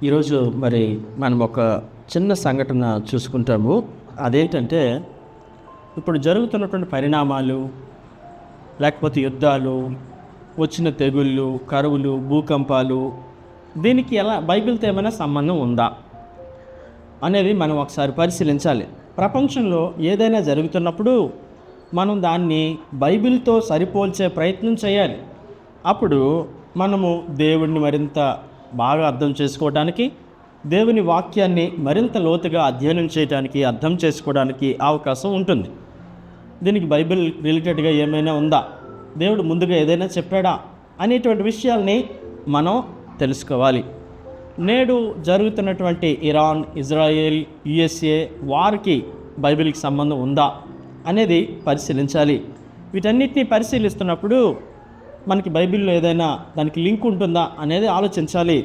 ఈరోజు మరి మనం ఒక చిన్న సంఘటన చూసుకుంటాము. అదేంటంటే, ఇప్పుడు జరుగుతున్నటువంటి పరిణామాలు, లేకపోతే యుద్ధాలు, వచ్చిన తెగుళ్ళు, కరువులు, భూకంపాలు, దీనికి ఎలా బైబిల్తో ఏమైనా సంబంధం ఉందా అనేది మనం ఒకసారి పరిశీలించాలి. ప్రపంచంలో ఏదైనా జరుగుతున్నప్పుడు మనం దాన్ని బైబిల్తో సరిపోల్చే ప్రయత్నం చేయాలి. అప్పుడు మనము దేవుడిని మరింత బాగా అర్థం చేసుకోవడానికి, దేవుని వాక్యాన్ని మరింత లోతుగా అధ్యయనం చేయడానికి, అర్థం చేసుకోవడానికి అవకాశం ఉంటుంది. దీనికి బైబిల్ రిలేటెడ్గా ఏమైనా ఉందా, దేవుడు ముందుగా ఏదైనా చెప్పాడా అనేటువంటి విషయాల్ని మనం తెలుసుకోవాలి. నేడు జరుగుతున్నటువంటి ఇరాన్, ఇజ్రాయెల్, యుఎస్ఏ వారికి బైబిల్కి సంబంధం ఉందా అనేది పరిశీలించాలి. వీటన్నిటిని పరిశీలిస్తున్నప్పుడు మనకి బైబిల్లో ఏదైనా దానికి లింక్ ఉంటుందా అనేది ఆలోచించాలి.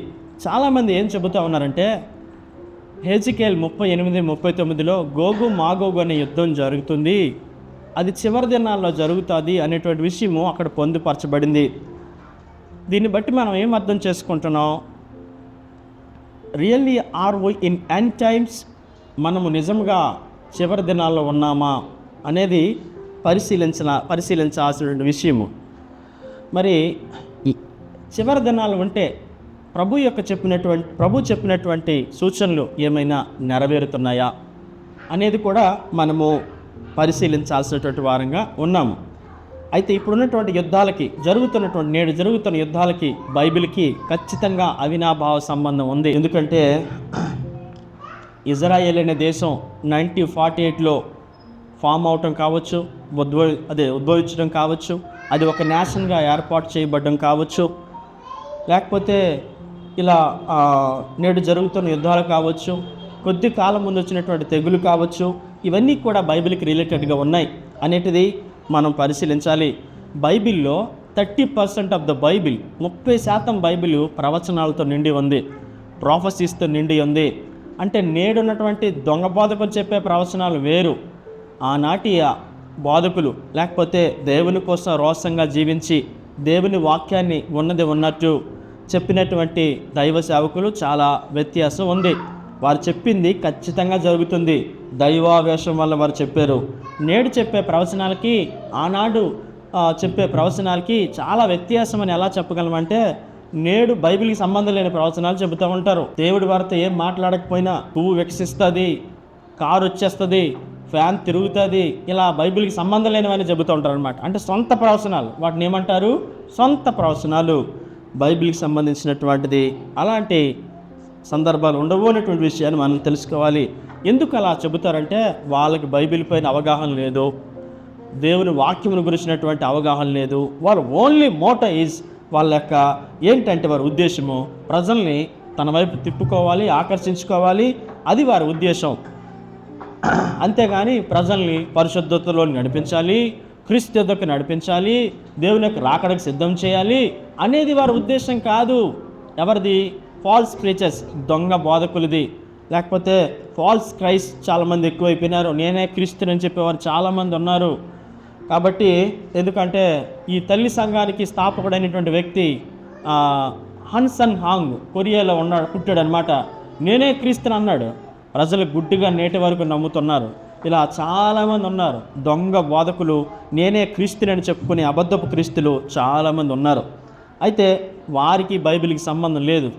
చాలామంది ఏం చెబుతూ ఉన్నారంటే, హెజ్కేల్ 38-39లో గోగు మాగోగు అనే యుద్ధం జరుగుతుంది, అది చివరి దినాల్లో జరుగుతుంది అనేటువంటి విషయము అక్కడ పొందుపరచబడింది. దీన్ని బట్టి మనం ఏం అర్థం చేసుకుంటున్నాం? Really are we in end times? మనము నిజంగా చివరి దినాల్లో ఉన్నామా అనేది పరిశీలించాల్సిన విషయము. మరి చివరి దినాలు ఉంటే ప్రభు చెప్పినటువంటి సూచనలు ఏమైనా నెరవేరుతున్నాయా అనేది కూడా మనము పరిశీలించాల్సినటువంటి వారంగా ఉన్నాము. అయితే ఇప్పుడున్నటువంటి యుద్ధాలకి, నేడు జరుగుతున్న యుద్ధాలకి బైబిల్కి ఖచ్చితంగా అవినాభావ సంబంధం ఉంది. ఎందుకంటే ఇజ్రాయేల్ అనే దేశం 1948లో ఫామ్ అవటం కావచ్చు, ఉద్భవించడం కావచ్చు, అది ఒక నేషన్గా ఏర్పాటు చేయబడడం కావచ్చు, లేకపోతే ఇలా నేడు జరుగుతున్న యుద్ధాలు కావచ్చు, కొద్ది కాలం ముందు వచ్చినటువంటి తెగులు కావచ్చు, ఇవన్నీ కూడా బైబిల్కి రిలేటెడ్గా ఉన్నాయి అనేటిది మనం పరిశీలించాలి. బైబిల్లో 30% ఆఫ్ ద బైబిల్, 30% బైబిల్ ప్రవచనాలతో నిండి ఉంది, ప్రాఫెసీస్తో నిండి ఉంది. అంటే నేడున్నటువంటి దొంగ బోధకులు చెప్పే ప్రవచనాలు వేరు, ఆనాటి బోధకులు లేకపోతే దేవుని కోసం రోషంగా జీవించి దేవుని వాక్యాన్ని ఉన్నది ఉన్నట్టు చెప్పినటువంటి దైవ సేవకులు చాలా వ్యత్యాసం ఉంది. వారు చెప్పింది ఖచ్చితంగా జరుగుతుంది, దైవావేశం వల్ల వారు చెప్పారు. నేడు చెప్పే ప్రవచనాలకి, ఆనాడు చెప్పే ప్రవచనాలకి చాలా వ్యత్యాసం అని ఎలా చెప్పగలమంటే, నేడు బైబిల్కి సంబంధం లేని ప్రవచనాలు చెబుతూ ఉంటారు. దేవుడి వారితో ఏం మాట్లాడకపోయినా పువ్వు వికసిస్తుంది, కారు వచ్చేస్తుంది, ఫ్యాన్ తిరుగుతుంది, ఇలా బైబిల్కి సంబంధం లేనివని చెబుతూ ఉంటారు అనమాట. అంటే సొంత ప్రవచనాలు, వాటిని ఏమంటారు? సొంత ప్రవచనాలు. బైబిల్కి సంబంధించినటువంటిది అలాంటి సందర్భాలు ఉండవు అనేటువంటి విషయాన్ని మనం తెలుసుకోవాలి. ఎందుకు అలా చెబుతారంటే, వాళ్ళకి బైబిల్ పైన అవగాహన లేదు, దేవుని వాక్యమును గురించినటువంటి అవగాహన లేదు. వాళ్ళ ఓన్లీ మోటో ఈజ్, వాళ్ళ యొక్క ఏంటంటే వారి ఉద్దేశము ప్రజల్ని తన వైపు తిప్పుకోవాలి, ఆకర్షించుకోవాలి, అది వారి ఉద్దేశం. అంతేగాని ప్రజల్ని పరిశుద్ధతలో నడిపించాలి, క్రీస్తు యొద్దకు నడిపించాలి, దేవుని యొక్క రాకడకు సిద్ధం చేయాలి అనేది వారి ఉద్దేశం కాదు. ఎవరిది? ఫాల్స్ ప్రీచర్స్, దొంగ బోధకులది. లేకపోతే ఫాల్స్ క్రైస్ట్ చాలామంది ఎక్కువైపోయినారు. నేనే క్రీస్తుని చెప్పేవారు చాలామంది ఉన్నారు. కాబట్టి ఎందుకంటే ఈ తల్లి సంఘానికి స్థాపకుడైనటువంటి వ్యక్తి హన్సన్ హాంగ్ కొరియాలో పుట్టాడు అనమాట. నేనే క్రీస్తుని అన్నాడు. ప్రజలు గుడ్డిగా నేటి వరకు నమ్ముతున్నారు. ఇలా చాలామంది ఉన్నారు. దొంగ బోధకులు నేనే క్రీస్తుని చెప్పుకునే అబద్ధపు క్రీస్తులు చాలామంది ఉన్నారు. అయితే వారికి బైబిల్కి సంబంధం లేదు.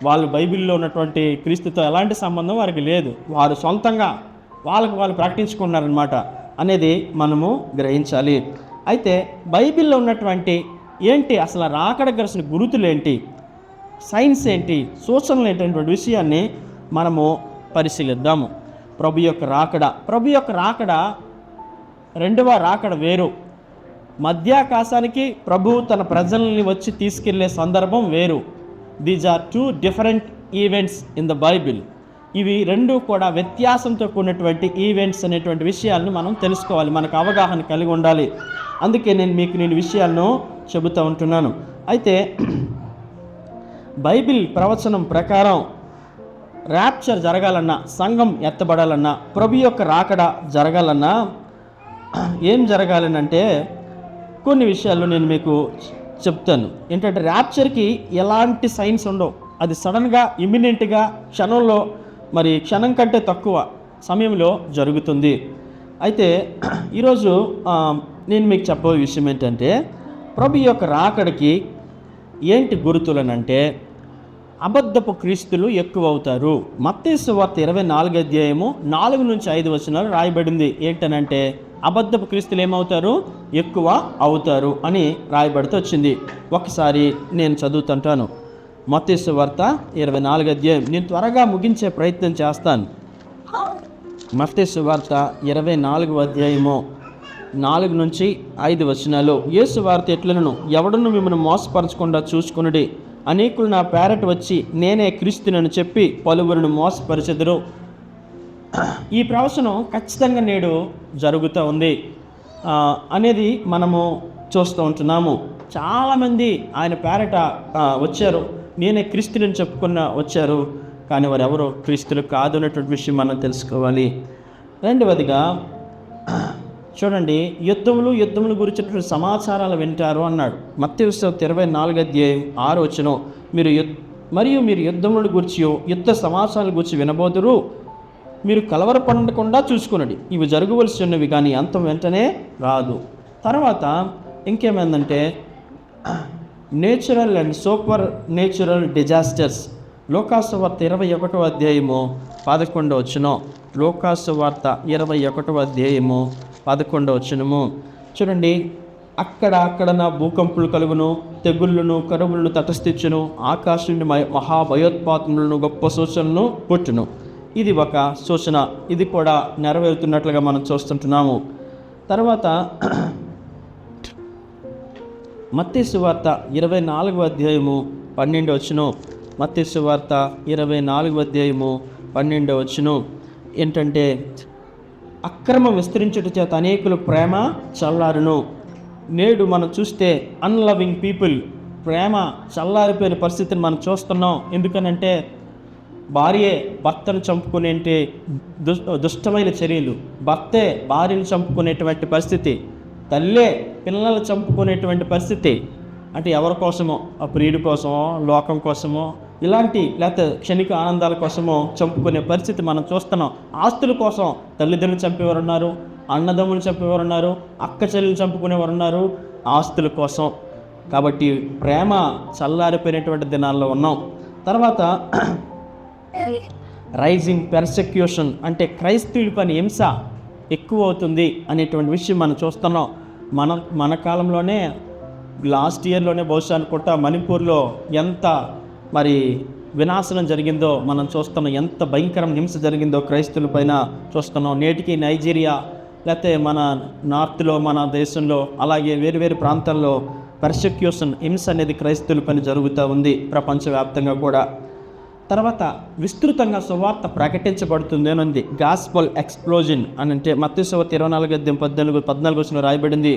వాళ్ళు బైబిల్లో ఉన్నటువంటి క్రీస్తుతో ఎలాంటి సంబంధం వారికి లేదు. వారు సొంతంగా వాళ్ళు ప్రకటించుకున్నారనమాట అనేది మనము గ్రహించాలి. అయితే బైబిల్లో ఉన్నటువంటి ఏంటి, అసలు రాకడ కలిసిన గురుతులు ఏంటి, సైన్స్ ఏంటి, సూచనలు ఏంటనేటువంటి విషయాన్ని మనము పరిశీలిద్దాము. ప్రభు యొక్క రాకడ రెండవ రాకడ వేరు. మధ్యాకాశానికి ప్రభు తన ప్రజల్ని వచ్చి తీసుకెళ్లే సందర్భం వేరు. These are 2 different events in the Bible. ఇవి రెండు కూడా వ్యత్యాసంతో కూడినటువంటి ఈవెంట్స్ అనేటువంటి విషయాలను మనం తెలుసుకోవాలి, మనకు అవగాహన కలిగి ఉండాలి. అందుకే నేను విషయాలను చెబుతూ ఉంటున్నాను. అయితే బైబిల్ ప్రవచనం ప్రకారం ర్యాప్చర్ జరగాలన్నా, సంఘం ఎత్తబడాలన్నా, ప్రభు యొక్క రాకడ జరగాలన్నా ఏం జరగాలనంటే కొన్ని విషయాల్లో నేను మీకు చెప్తాను. ఏంటంటే ర్యాప్చర్కి ఎలాంటి సైన్స్ ఉండవు. అది సడన్గా ఇమ్మినెంట్గా క్షణంలో, మరి క్షణం కంటే తక్కువ సమయంలో జరుగుతుంది. అయితే ఈరోజు నేను మీకు చెప్పబోయే విషయం ఏంటంటే, ప్రభు యొక్క రాకడికి ఏంటి గుర్తులనంటే అబద్ధపు క్రీస్తులు ఎక్కువ అవుతారు. మత్తయి సువార్త 24 అధ్యాయము 4-5 వచనాలు రాయబడింది. ఏంటనంటే అబద్ధపు క్రీస్తులు ఏమవుతారు? ఎక్కువ అవుతారు అని రాయబడుతూ వచ్చింది. ఒకసారి నేను చదువుతుంటాను. మత్తయి సువార్త 24 అధ్యాయం. నేను త్వరగా ముగించే ప్రయత్నం చేస్తాను. మత్తయి సువార్త 24 అధ్యాయము 4-5 వచనాలు. యేసు వార్త ఎట్లనను, ఎవడును మిమ్మల్ని మోసపరచకుండా చూసుకొనుడి. అనేకులు నా పేరట వచ్చి నేనే క్రీస్తునని చెప్పి పలువురిని మోసపరిచెదరు. ఈ ప్రవచనం ఖచ్చితంగా నేడు జరుగుతూ ఉంది అనేది మనము చూస్తూ ఉంటున్నాము. చాలామంది ఆయన పేరట వచ్చారు, నేనే క్రీస్తునని వచ్చారు, కానీ వారు ఎవరో క్రీస్తులు కాదు అన్నటువంటి విషయం మనం తెలుసుకోవాలి. రెండవదిగా చూడండి, యుద్ధములు గురించినటువంటి సమాచారాలు వింటారు అన్నాడు. మత్తయి సువార్త 24 అధ్యాయం 6 వచనం. మీరు యుద్ధములను గురించి, యుద్ధ సమాచారాల గురించి వినబోదురు. మీరు కలవరపడకుండా చూసుకునండి, ఇవి జరగవలసి ఉన్నవి, కానీ అంతం వెంటనే రాదు. తర్వాత ఇంకేమైందంటే natural and supernatural disasters. లోకాసు వార్త 21 అధ్యాయము 11 వచనం. లోకాసు వార్త 21 అధ్యాయము 11 వచనము. చూడండి, అక్కడ నా భూకంపులు కలుగును, తెగుళ్ళను కరువులను తటస్థించును, ఆకాశం నుండి మహాభయోత్పాతములను గొప్ప సూచనలను పుట్టును. ఇది ఒక సూచన, ఇది కూడా నెరవేరుతున్నట్లుగా మనం చూస్తుంటున్నాము. తర్వాత మత్తయి సువార్త 24 అధ్యాయము 12 వచనం. మత్తయి సువార్త 24 అధ్యాయము 12 వచనం ఏంటంటే, అక్రమం విస్తరించుట చేత అనేకులు ప్రేమ చల్లారును. నేడు మనం చూస్తే అన్లవింగ్ పీపుల్, ప్రేమ చల్లారిపోయిన పరిస్థితిని మనం చూస్తున్నాం. ఎందుకనంటే భార్యే భర్తను చంపుకునేంటి దుష్టమైన చర్యలు, భర్తే భార్యను చంపుకునేటువంటి పరిస్థితి, తల్లే పిల్లలు చంపుకునేటువంటి పరిస్థితి. అంటే ఎవరి కోసమో, ఆ ప్రియుడి కోసమో, లోకం కోసమో, ఇలాంటి లేకపోతే క్షణిక ఆనందాల కోసమో చంపుకునే పరిస్థితి మనం చూస్తున్నాం. ఆస్తుల కోసం తల్లిదండ్రులు చంపేవారు ఉన్నారు, అన్నదమ్ములు చంపేవారు ఉన్నారు, అక్క చెల్లెలు చంపుకునేవారు ఉన్నారు ఆస్తుల కోసం. కాబట్టి ప్రేమ చల్లారిపోయినటువంటి దినాల్లో ఉన్నాం. తర్వాత రైజింగ్ పెర్సెక్యూషన్, అంటే క్రైస్తవుల పని హింస ఎక్కువ అవుతుంది అనేటువంటి విషయం మనం చూస్తున్నాం. మన కాలంలోనే లాస్ట్ ఇయర్లోనే బహుశా అనుకుంటా మణిపూర్లో ఎంత మరి వినాశనం జరిగిందో మనం చూస్తున్నాం. ఎంత భయంకరమైన హింస జరిగిందో క్రైస్తవుల పైన చూస్తున్నాం. నేటికి నైజీరియా లేకపోతే మన నార్త్లో, మన దేశంలో, అలాగే వేరు ప్రాంతాల్లో పర్సెక్యూషన్, హింస అనేది క్రైస్తవుల పైన జరుగుతూ ఉంది ప్రపంచవ్యాప్తంగా కూడా. తర్వాత విస్తృతంగా సువార్త ప్రకటించబడుతుంది అని ఉంది. గాస్పల్ ఎక్స్ప్లోజన్ అని అంటే మత్తయి సువార్త 24 అధ్యాయం 14 వచనంలో రాయబడింది.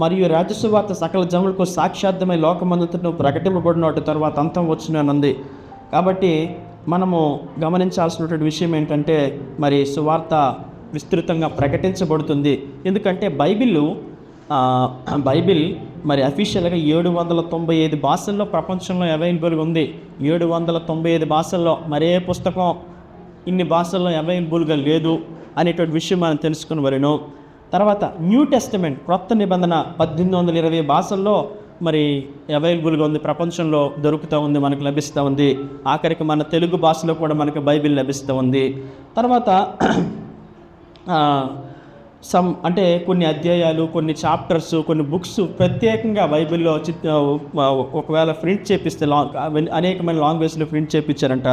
మరియు రాజ్య సువార్త సకల జనులకు సాక్షార్థమై లోకమంతటను ప్రకటింపబడిన వాటి తర్వాత అంతం వచ్చినది. కాబట్టి మనము గమనించాల్సినటువంటి విషయం ఏంటంటే, మరి సువార్త విస్తృతంగా ప్రకటించబడుతుంది. ఎందుకంటే బైబిల్ మరి అఫీషియల్గా 795 భాషల్లో ప్రపంచంలో అవైలబుల్గా ఉంది. 795 భాషల్లో మరే పుస్తకం ఇన్ని భాషల్లో అవైలబుల్గా లేదు అనేటువంటి విషయం మనం తెలుసుకుని వరను. తర్వాత న్యూ టెస్టమెంట్, క్రొత్త నిబంధన 1820 భాషల్లో మరి అవైలబుల్గా ఉంది, ప్రపంచంలో దొరుకుతూ ఉంది, మనకు లభిస్తూ ఉంది. ఆఖరికి మన తెలుగు భాషలో కూడా మనకు బైబిల్ లభిస్తూ ఉంది. తర్వాత అంటే కొన్ని అధ్యాయాలు, కొన్ని చాప్టర్స్, కొన్ని బుక్స్ ప్రత్యేకంగా బైబిల్లో ఒకవేళ ప్రింట్ చేపిస్తే అనేకమైన లాంగ్వేజ్లో ప్రింట్ చేయించారంట.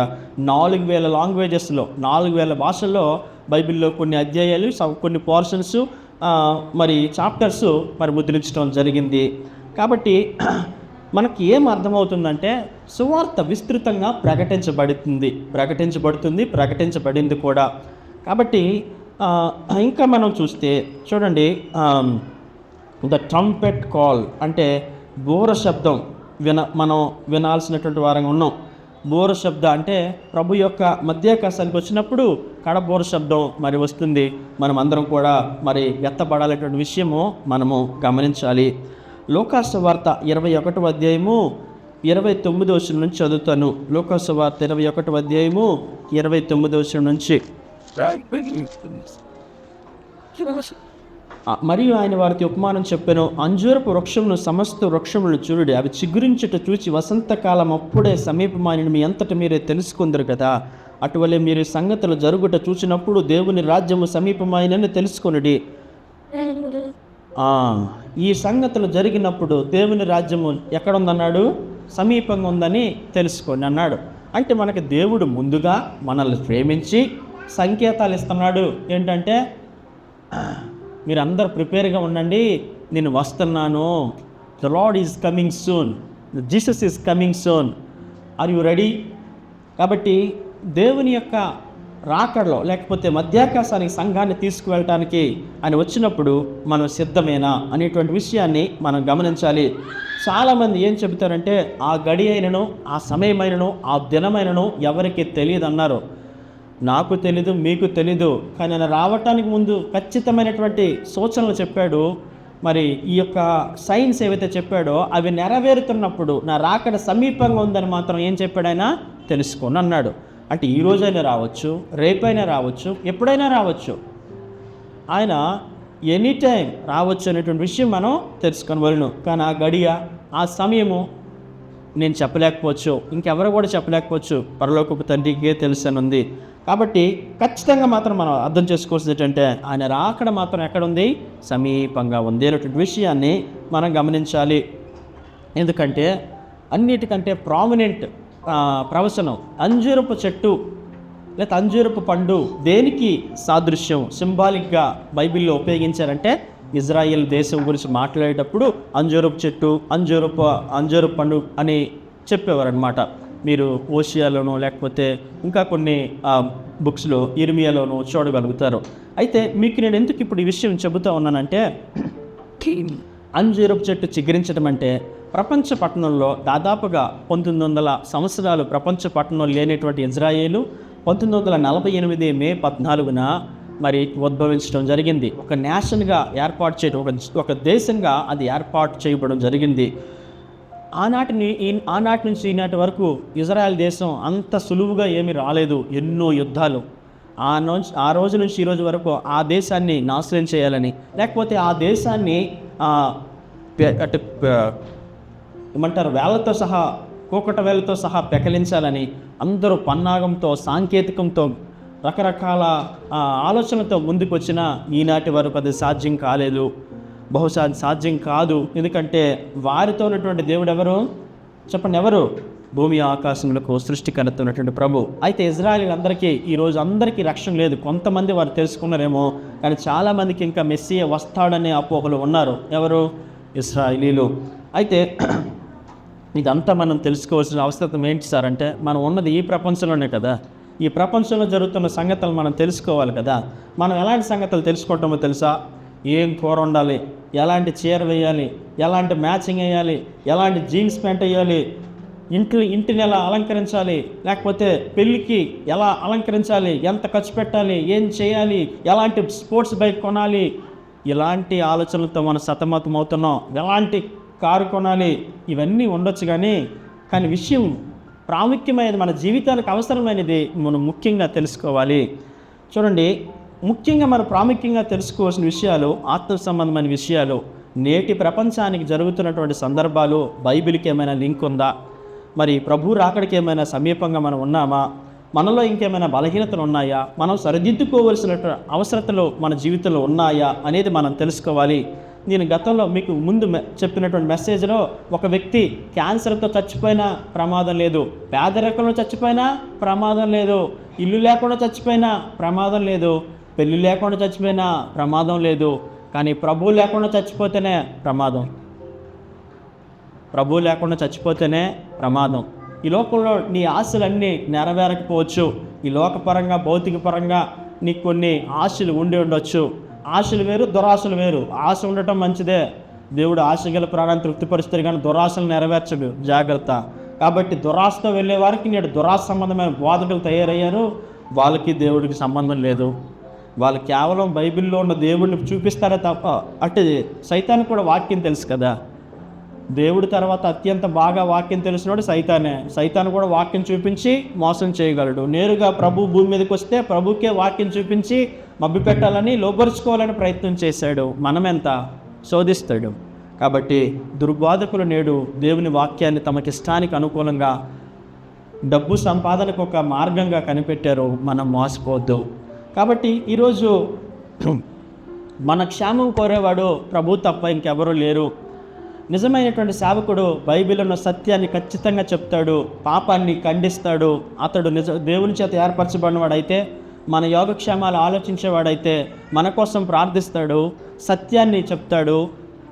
4000 లాంగ్వేజెస్లో 4000 భాషల్లో బైబిల్లో కొన్ని అధ్యాయాలు, కొన్ని పోర్షన్స్, మరి చాప్టర్స్ మరి ముద్రించడం జరిగింది. కాబట్టి మనకి ఏం అర్థమవుతుందంటే సువార్త విస్తృతంగా ప్రకటించబడింది కూడా. కాబట్టి ఇంకా మనం చూస్తే చూడండి, ద ట్రంపెట్ కాల్ అంటే బూర శబ్దం మనం వినాల్సినటువంటి వారంగా ఉన్నాం. బూర శబ్దం అంటే ప్రభు యొక్క మధ్యాకాశానికి వచ్చినప్పుడు కడబూర శబ్దం మరి వస్తుంది. మనం అందరం కూడా మరి ఎత్తబడాలనేటువంటి విషయము మనము గమనించాలి. లోకాసు వార్త 21 అధ్యాయము 29వ వచనం నుంచి చదువుతాను. లూకా సువార్త 21వ అధ్యాయము 29వ వచనం నుంచి. మరియు ఆయన వారికి ఉపమానం చెప్పాను. అంజూరపు వృక్షమును సమస్త వృక్షములను చూడుడి, అవి చిగురించుట చూచి వసంతకాలం అప్పుడే సమీపమైన మీ అంతట మీరే తెలుసుకుందరు కదా. అటువలే మీరు సంగతులు జరుగుట చూసినప్పుడు దేవుని రాజ్యము సమీపమైనని తెలుసుకొనుడి. ఈ సంగతులు జరిగినప్పుడు దేవుని రాజ్యము ఎక్కడుందన్నాడు? సమీపంగా ఉందని తెలుసుకొని అన్నాడు. అంటే మనకి దేవుడు ముందుగా మనల్ని ప్రేమించి సంకేతాలు ఇస్తున్నాడు. ఏంటంటే, మీరందరూ ప్రిపేర్గా ఉండండి, నేను వస్తున్నాను, the Lord is coming soon, Jesus is coming soon, are you ready? కాబట్టి దేవుని యొక్క రాకడలో లేకపోతే మధ్యాకాశానికి సంఘాన్ని తీసుకువెళ్ళటానికి ఆయన వచ్చినప్పుడు మనం సిద్ధమేనా అనేటువంటి విషయాన్ని మనం గమనించాలి. చాలామంది ఏం చెబుతారంటే, ఆ గడి అయినను, ఆ సమయమైనను, ఆ దినమైనను ఎవరికి తెలియదు అన్నారు. నాకు తెలీదు, మీకు తెలీదు, కానీ ఆయన రావటానికి ముందు ఖచ్చితమైనటువంటి సూచనలు చెప్పాడు. మరి ఈ యొక్క సైన్స్ ఏవైతే చెప్పాడో అవి నెరవేరుతున్నప్పుడు నా రాకడ సమీపంగా ఉందని మాత్రం ఏం చెప్పాడు? ఆయన తెలుసుకొని అన్నాడు. అంటే ఈ రోజైనా రావచ్చు, రేపైనా రావచ్చు, ఎప్పుడైనా రావచ్చు, ఆయన ఎనీ టైం రావచ్చు అనేటువంటి విషయం మనం తెలుసుకొని వలను. కానీ ఆ గడియ, ఆ సమయము నేను చెప్పలేకపోవచ్చు, ఇంకెవరు కూడా చెప్పలేకపోవచ్చు, పరలోకపు తండ్రికే తెలుసని ఉంది. కాబట్టి ఖచ్చితంగా మాత్రం మనం అర్థం చేసుకోవాల్సింది ఏంటంటే, ఆయన రాకడ మాత్రం ఎక్కడుంది? సమీపంగా ఉంది అనేటువంటి విషయాన్ని మనం గమనించాలి. ఎందుకంటే అన్నిటికంటే ప్రామినెంట్ ప్రవచనం అంజూరపు చెట్టు లేదా అంజూరపు పండు దేనికి సాదృశ్యం, సింబాలిక్గా బైబిల్లో ఉపయోగించారంటే, ఇజ్రాయెల్ దేశం గురించి మాట్లాడేటప్పుడు అంజూరపు చెట్టు, అంజూరపు పండు అని చెప్పేవారు అనమాట. మీరు ఓషియాలోనో లేకపోతే ఇంకా కొన్ని బుక్స్లో ఇర్మియాలోనో చూడగలుగుతారు. అయితే మీకు నేను ఎందుకు ఇప్పుడు ఈ విషయం చెబుతూ ఉన్నానంటే, అంజూరపు చెట్టు చిగురించడం అంటే ప్రపంచ పట్టణంలో దాదాపుగా 1900 సంవత్సరాలు ప్రపంచ పట్టణంలో లేనటువంటి ఇజ్రాయేలు 1948 మే 14న మరి ఉద్భవించడం జరిగింది. ఒక నేషన్గా ఏర్పాటు చేయడం, ఒక దేశంగా అది ఏర్పాటు చేయబడడం జరిగింది. ఆనాటి నుంచి ఈనాటి వరకు ఇజ్రాయెల్ దేశం అంత సులువుగా ఏమీ రాలేదు. ఎన్నో యుద్ధాలు. ఆ రోజు నుంచి ఈ రోజు వరకు ఆ దేశాన్ని నాశనం చేయాలని, లేకపోతే ఆ దేశాన్ని ఏమంటారు, వేళ్లతో సహా, కూకట వేళ్లతో సహా పెకలించాలని అందరూ పన్నాగంతో, సాంకేతికంతో, రకరకాల ఆలోచనలతో ముందుకు వచ్చిన ఈనాటి వరకు అది సాధ్యం కాలేదు. బహుశా సాధ్యం కాదు. ఎందుకంటే వారితో ఉన్నటువంటి దేవుడు ఎవరు చెప్పండి? ఎవరు? భూమి ఆకాశములకు సృష్టికర్త ఉన్నటువంటి ప్రభు. అయితే ఇజ్రాయేలీలందరికీ ఈరోజు అందరికీ రక్షణ లేదు. కొంతమంది వారు తెలుసుకున్నారేమో, కానీ చాలామందికి ఇంకా మెస్సియా వస్తాడనే అపోహలు ఉన్నారు. ఎవరు? ఇశ్రాయేలీలు. అయితే ఇదంతా మనం తెలుసుకోవాల్సిన అవసరం ఏంటి సార్ అంటే, మనం ఉన్నది ఈ ప్రపంచంలోనే కదా. ఈ ప్రపంచంలో జరుగుతున్న సంగతులు మనం తెలుసుకోవాలి కదా. మనం ఎలాంటి సంగతులు తెలుసుకుంటామో తెలుసా? ఏం కూర వండాలి, ఎలాంటి చీర వేయాలి, ఎలాంటి మ్యాచింగ్ వేయాలి, ఎలాంటి జీన్స్ ప్యాంట్ వేయాలి, ఇంటిని ఎలా అలంకరించాలి, లేకపోతే పెళ్ళికి ఎలా అలంకరించాలి, ఎంత ఖర్చు పెట్టాలి, ఏం చేయాలి, ఎలాంటి స్పోర్ట్స్ బైక్ కొనాలి, ఇలాంటి ఆలోచనలతో మనం సతమతం అవుతున్నాం. ఎలాంటి కారు కొనాలి, ఇవన్నీ ఉండొచ్చు. కానీ విషయం ప్రాముఖ్యమైనది, మన జీవితానికి అవసరమైనది మనం ముఖ్యంగా తెలుసుకోవాలి. చూడండి, ముఖ్యంగా మనం ప్రాముఖ్యంగా తెలుసుకోవాల్సిన విషయాలు, ఆత్మ సంబంధమైన విషయాలు, నేటి ప్రపంచానికి జరుగుతున్నటువంటి సందర్భాలు బైబిల్కి ఏమైనా లింక్ ఉందా? మరి ప్రభు రాకడికి ఏమైనా సమీపంగా మనం ఉన్నామా? మనలో ఇంకేమైనా బలహీనతలు ఉన్నాయా? మనం సరిదిద్దుకోవలసిన అవసరతలు మన జీవితంలో ఉన్నాయా అనేది మనం తెలుసుకోవాలి. నేను గతంలో మీకు ముందు చెప్పినటువంటి మెసేజ్లో, ఒక వ్యక్తి క్యాన్సర్తో చచ్చిపోయినా ప్రమాదం లేదు, పేదరికంలో చచ్చిపోయినా ప్రమాదం లేదు, ఇల్లు లేకుండా చచ్చిపోయినా ప్రమాదం లేదు, పెళ్ళి లేకుండా చచ్చిపోయినా ప్రమాదం లేదు, కానీ ప్రభువు లేకుండా చచ్చిపోతేనే ప్రమాదం. ప్రభువు లేకుండా చచ్చిపోతేనే ప్రమాదం. ఈ లోకంలో నీ ఆశలన్నీ నెరవేరకపోవచ్చు. ఈ లోకపరంగా, భౌతిక పరంగా నీకు కొన్ని ఆశలు ఉండి ఉండొచ్చు. ఆశలు వేరు, దురాశలు వేరు. ఆశ ఉండటం మంచిదే. దేవుడు ఆశ గల ప్రాణాన్ని తృప్తిపరుస్తాడు, కానీ దురాశలు నెరవేర్చడు. జాగ్రత్త. కాబట్టి దురాశతో వెళ్ళే వారికి నేడు దురాశ సంబంధమైన బోధకులు తయారయ్యారు. వాళ్ళకి దేవుడికి సంబంధం లేదు. వాళ్ళు కేవలం బైబిల్లో ఉన్న దేవుడిని చూపిస్తారే తప్ప, అంటే సైతానికి కూడా వాక్యం తెలుసు కదా. దేవుడి తర్వాత అత్యంత బాగా వాక్యం తెలిసినోడు సైతానే. సైతాను కూడా వాక్యం చూపించి మోసం చేయగలడు. నేరుగా ప్రభు భూమి మీదకి వస్తే ప్రభుకే వాక్యం చూపించి మభ్యపెట్టాలని లోపరుచుకోవాలని ప్రయత్నం చేశాడు. మనమెంత శోధిస్తాడు. కాబట్టి దుర్బోధకులు నేడు దేవుని వాక్యాన్ని తమకిష్టానికి అనుకూలంగా డబ్బు సంపాదనకు ఒక మార్గంగా కనిపెట్టారు. మనం మోసపోవద్దు. కాబట్టి ఈరోజు మన క్షేమం కోరేవాడు ప్రభు తప్ప ఇంకెవరూ లేరు. నిజమైనటువంటి సేవకుడు బైబిల్ ఉన్న సత్యాన్ని ఖచ్చితంగా చెప్తాడు, పాపాన్ని ఖండిస్తాడు. అతడు దేవుని చేత ఏర్పరచబడినవాడైతే, మన యోగక్షేమాలు ఆలోచించేవాడైతే, మన కోసం ప్రార్థిస్తాడు, సత్యాన్ని చెప్తాడు,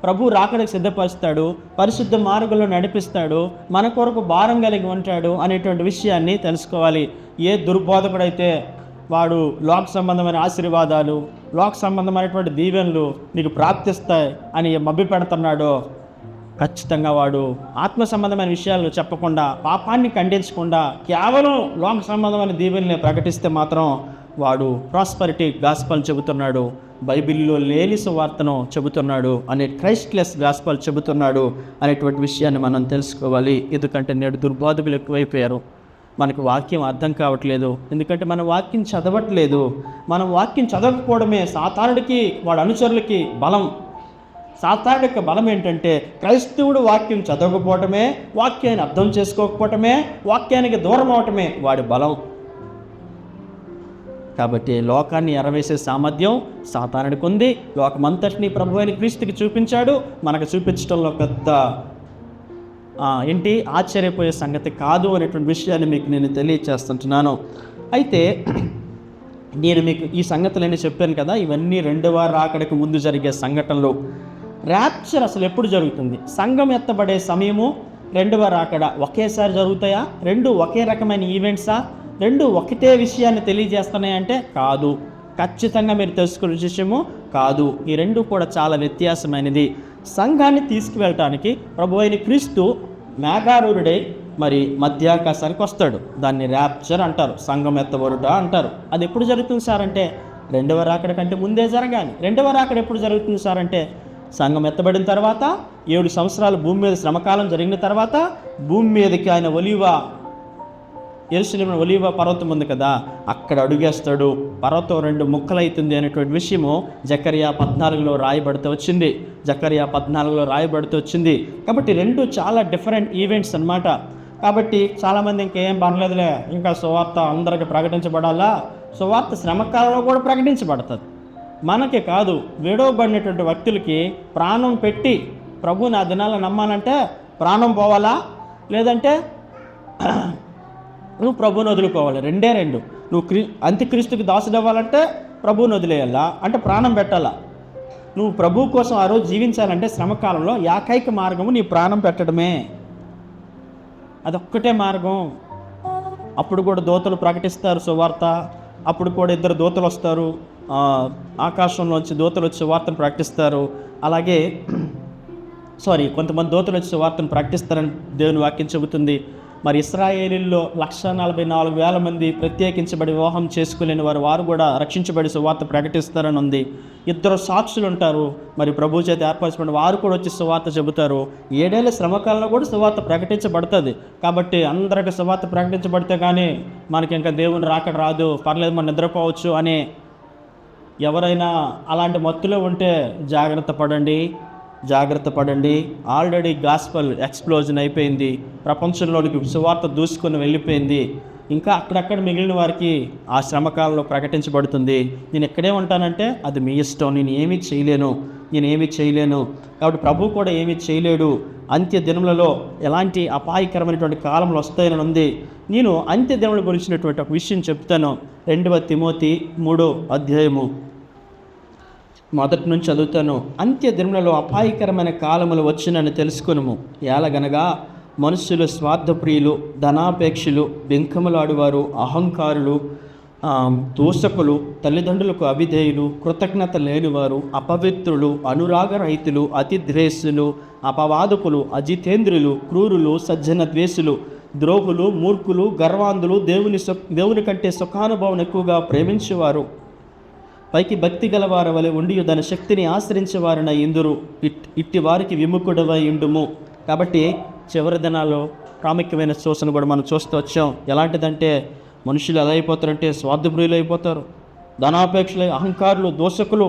ప్రభు రాకడకు సిద్ధపరుస్తాడు, పరిశుద్ధ మార్గంలో నడిపిస్తాడు, మన కొరకు భారం కలిగి ఉంటాడు అనేటువంటి విషయాన్ని తెలుసుకోవాలి. ఏ దుర్బోధకుడైతే వాడు లోక సంబంధమైన ఆశీర్వాదాలు, లోక సంబంధమైనటువంటి దీవెనలు నీకు ప్రాప్తిస్తాయి అని మభ్యపెడుతున్నాడో, ఖచ్చితంగా వాడు ఆత్మ సంబంధమైన విషయాలు చెప్పకుండా, పాపాన్ని ఖండించకుండా కేవలం లోక సంబంధమైన దీవెనల్ని ప్రకటిస్తే మాత్రం వాడు ప్రాస్పరిటీ గాస్పల్ చెబుతున్నాడు, బైబిల్లో లేని సువార్తను చెబుతున్నాడు, అనే క్రైస్ట్లెస్ గాస్పల్ చెబుతున్నాడు అనేటువంటి విషయాన్ని మనం తెలుసుకోవాలి. ఎందుకంటే నేడు దుర్బోధకులు ఎక్కువైపోయారు. మనకు వాక్యం అర్థం కావట్లేదు, ఎందుకంటే మనం వాక్యం చదవట్లేదు. మనం వాక్యం చదవకపోవడమే సాతానుడికి, వాడి అనుచరులకి బలం. సాతానుడి యొక్క బలం ఏంటంటే క్రైస్తవుడు వాక్యం చదవకపోవటమే, వాక్యాన్ని అర్థం చేసుకోకపోవటమే, వాక్యానికి దూరం అవటమే వాడి బలం. కాబట్టి లోకాన్ని ఎరవేసే సామర్థ్యం సాతానుడికి ఉంది. లోకమంతటిని ప్రభు అయిన క్రీస్తుకి చూపించాడు. మనకు చూపించడంలో పెద్ద ఆశ్చర్యపోయే సంగతి కాదు అనేటువంటి విషయాన్ని మీకు నేను తెలియచేస్తుంటున్నాను. అయితే నేను మీకు ఈ సంగతులన్నీ చెప్పాను కదా, ఇవన్నీ రెండవ రాకడకు ముందు జరిగే సంఘటనలు. ర్యాప్చర్ అసలు ఎప్పుడు జరుగుతుంది? సంఘం ఎత్తబడే సమయము, రెండవ రాకడ ఒకేసారి జరుగుతాయా? రెండు ఒకే రకమైన ఈవెంట్సా? రెండు ఒకటే విషయాన్ని తెలియజేస్తున్నాయంటే కాదు. ఖచ్చితంగా మీరు తెలుసుకునే విషయము కాదు. ఈ రెండు కూడా చాలా వ్యత్యాసమైనది. సంఘాన్ని తీసుకువెళ్ళటానికి ప్రభు అయిన క్రీస్తు మేఘారూఢుడై మరి మధ్యాకాశానికి వస్తాడు. దాన్ని ర్యాప్చర్ అంటారు, సంఘం ఎత్తబడుట అంటారు. అది ఎప్పుడు జరుగుతుంది సార్ అంటే రెండవ రాకడ కంటే ముందే జరగాలి. రెండవ రాకడ ఎప్పుడు జరుగుతుంది సార్ అంటే సంఘం ఎత్తబడిన తర్వాత 7 సంవత్సరాలు భూమి మీద శ్రమకాలం జరిగిన తర్వాత భూమి మీదకి ఆయన యెరూషలేములో ఒలీవ పర్వతం ఉంది కదా, అక్కడ అడుగేస్తాడు. పర్వతం 2 ముక్కలవుతుంది అనేటువంటి విషయము జకర్యా 14లో రాయబడుతూ వచ్చింది. కాబట్టి రెండు చాలా డిఫరెంట్ ఈవెంట్స్ అన్నమాట. కాబట్టి చాలామంది ఇంకేం పర్లేదులే, ఇంకా సువార్త అందరికి ప్రకటించబడాలా? సువార్త శ్రమకాలంలో కూడా ప్రకటించబడుతుంది. మనకి కాదు, విడవబడినటువంటి వ్యక్తులకి ప్రాణం పెట్టి ప్రభు నా దినాలను నమ్మాలంటే ప్రాణం పోవాలా, లేదంటే నువ్వు ప్రభువుని వదులుకోవాలి. రెండే రెండు. నువ్వు అంత్యక్రీస్తుకి దాసుడు అవ్వాలంటే ప్రభువుని వదిలేయాలా, అంటే ప్రాణం పెట్టాలా. నువ్వు ప్రభు కోసం ఆ రోజు జీవించాలంటే శ్రమకాలంలో ఏకైక మార్గము నీ ప్రాణం పెట్టడమే. అదొక్కటే మార్గం. అప్పుడు కూడా దూతలు ప్రకటిస్తారు సువార్త. అప్పుడు కూడా 2 దూతలు వస్తారు, ఆకాశంలోంచి దూతలు వచ్చి వార్తను ప్రకటిస్తారు. అలాగే కొంతమంది దూతలు వచ్చి వార్తను ప్రకటిస్తారని దేవుని వాక్యం చెబుతుంది. మరి ఇశ్రాయేలీల్లో 144,000 మంది ప్రత్యేకించబడి వివాహం చేసుకోలేని వారు కూడా రక్షించబడి సువార్త ప్రకటిస్తారని ఉంది. 2 సాక్షులు ఉంటారు, మరి ప్రభు చేత ఏర్పరచబడిన వారు కూడా వచ్చి సువార్త చెబుతారు. 7 ఏళ్ల శ్రమకాలంలో కూడా సువార్త ప్రకటించబడుతుంది. కాబట్టి అందరికి సువార్త ప్రకటించబడితే కానీ మనకి ఇంకా దేవుని రాకడ రాదు, పర్లేదు మనం నిద్రపోవచ్చు అనే ఎవరైనా అలాంటి మత్తులో ఉంటే జాగ్రత్త పడండి. ఆల్రెడీ గాస్పల్ ఎక్స్ప్లోజన్ అయిపోయింది, ప్రపంచంలోనికి సువార్త దూసుకొని వెళ్ళిపోయింది. ఇంకా అక్కడక్కడ మిగిలిన వారికి ఆ శ్రమకాలంలో ప్రకటించబడుతుంది. నేను ఎక్కడే ఉంటానంటే అది మీ ఇష్టం, నేను ఏమీ చేయలేను. కాబట్టి ప్రభు కూడా ఏమీ చేయలేడు. అంత్య దినములలో ఎలాంటి అపాయకరమైనటువంటి కాలంలో వస్తాయని ఉంది. నేను అంత్య దినముల గురించినటువంటి ఒక విషయం చెప్తాను. 2 తిమోతి 3వ అధ్యాయము 1 నుంచి చదువుతాను. అంత్య దినములలో అపాయకరమైన కాలములు వచ్చినని తెలుసుకునుము. ఎలాగనగా మనుషులు స్వార్థప్రియులు, ధనాపేక్షలు, బెంకములాడువారు, అహంకారులు, దూషకులు, తల్లిదండ్రులకు అవిధేయులు, కృతజ్ఞత లేనివారు, అపవిత్రులు, అనురాగరహితులు, అతిద్వేషులు, అపవాదకులు, అజితేంద్రులు, క్రూరులు, సజ్జన ద్వేషులు, ద్రోహులు, మూర్ఖులు, గర్వాంధులు, దేవుని కంటే సుఖానుభవం ఎక్కువగా ప్రేమించేవారు, పైకి భక్తి గలవారి వలె ఉండి దాని శక్తిని ఆశ్రయించేవారిన ఇందురు. ఇట్టి వారికి విముఖుడవై ఉండుము. కాబట్టి చివరి దినాల్లో ప్రాముఖ్యమైన సూచన కూడా మనం చూస్తూ వచ్చాం. ఎలాంటిదంటే మనుషులు ఎలా అయిపోతారంటే స్వార్థప్రియులు అయిపోతారు, ధనాపేక్షలు, అహంకారులు, దోషకులు,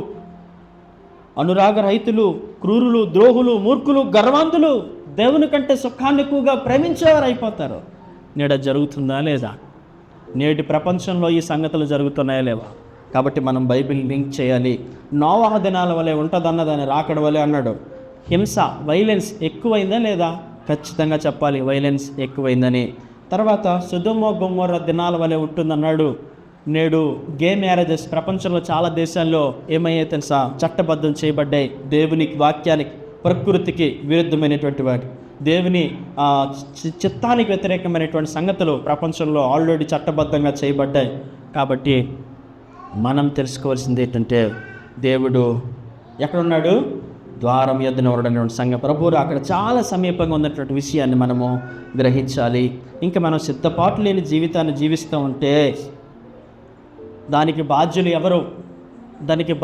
అనురాగ రహితులు, క్రూరులు, ద్రోహులు, మూర్ఖులు, గర్వాంతులు, దేవుని కంటే సుఖాన్ని ఎక్కువగా ప్రేమించేవారు అయిపోతారు. నేడ జరుగుతుందా లేదా? నేటి ప్రపంచంలో ఈ సంగతులు జరుగుతున్నాయా లేవా? కాబట్టి మనం బైబిల్ లింక్ చేయాలి. నోవహ దినాల వలె ఉంటుందన్నదాన్ని రాకడ వలె అన్నాడు. హింస, వైలెన్స్ ఎక్కువైందా లేదా? ఖచ్చితంగా చెప్పాలి వైలెన్స్ ఎక్కువైందని. తర్వాత సొదొమ గొమొర్రా దినాల వలె ఉంటుందన్నాడు. నేడు గే మ్యారేజెస్ ప్రపంచంలో చాలా దేశాల్లో ఏమయ్యాయి తెలుసా? చట్టబద్ధం చేయబడ్డాయి. దేవుని వాక్యానికి, ప్రకృతికి విరుద్ధమైనటువంటి వాటి, దేవుని చిత్తానికి వ్యతిరేకమైనటువంటి సంగతులు ప్రపంచంలో ఆల్రెడీ చట్టబద్ధంగా చేయబడ్డాయి. కాబట్టి మనం తెలుసుకోవాల్సింది ఏంటంటే దేవుడు ఎక్కడున్నాడు? ద్వారం యొద్దన ఉన్నటువంటి సంఘ ప్రభువు అక్కడ చాలా సమీపంగా ఉన్నటువంటి విషయాన్ని మనము గ్రహించాలి. ఇంకా మనం సిద్ధపాటు లేని జీవితాన్ని జీవిస్తూ ఉంటే దానికి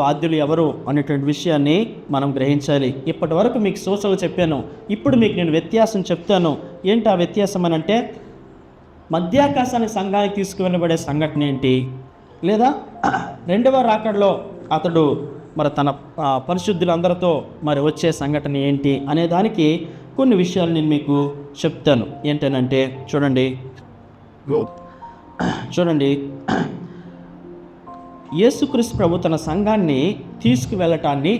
బాధ్యులు ఎవరు అనేటువంటి విషయాన్ని మనం గ్రహించాలి. ఇప్పటి వరకు మీకు సూచనలు చెప్పాను, ఇప్పుడు మీకు నేను వ్యత్యాసం చెప్తాను. ఏంటి ఆ వ్యత్యాసం అని అంటే, మధ్యాకాశానికి సంఘానికి తీసుకువెళ్ళబడే సంఘటన ఏంటి, లేదా రెండవ రాకడలో అతడు మరి తన పరిశుద్ధులందరితో మరి వచ్చే సంఘటన ఏంటి అనే దానికి కొన్ని విషయాలు నేను మీకు చెప్తాను. ఏంటనంటే చూడండి, యేసుక్రీస్తు ప్రభు తన సంఘాన్ని తీసుకువెళ్ళటాన్ని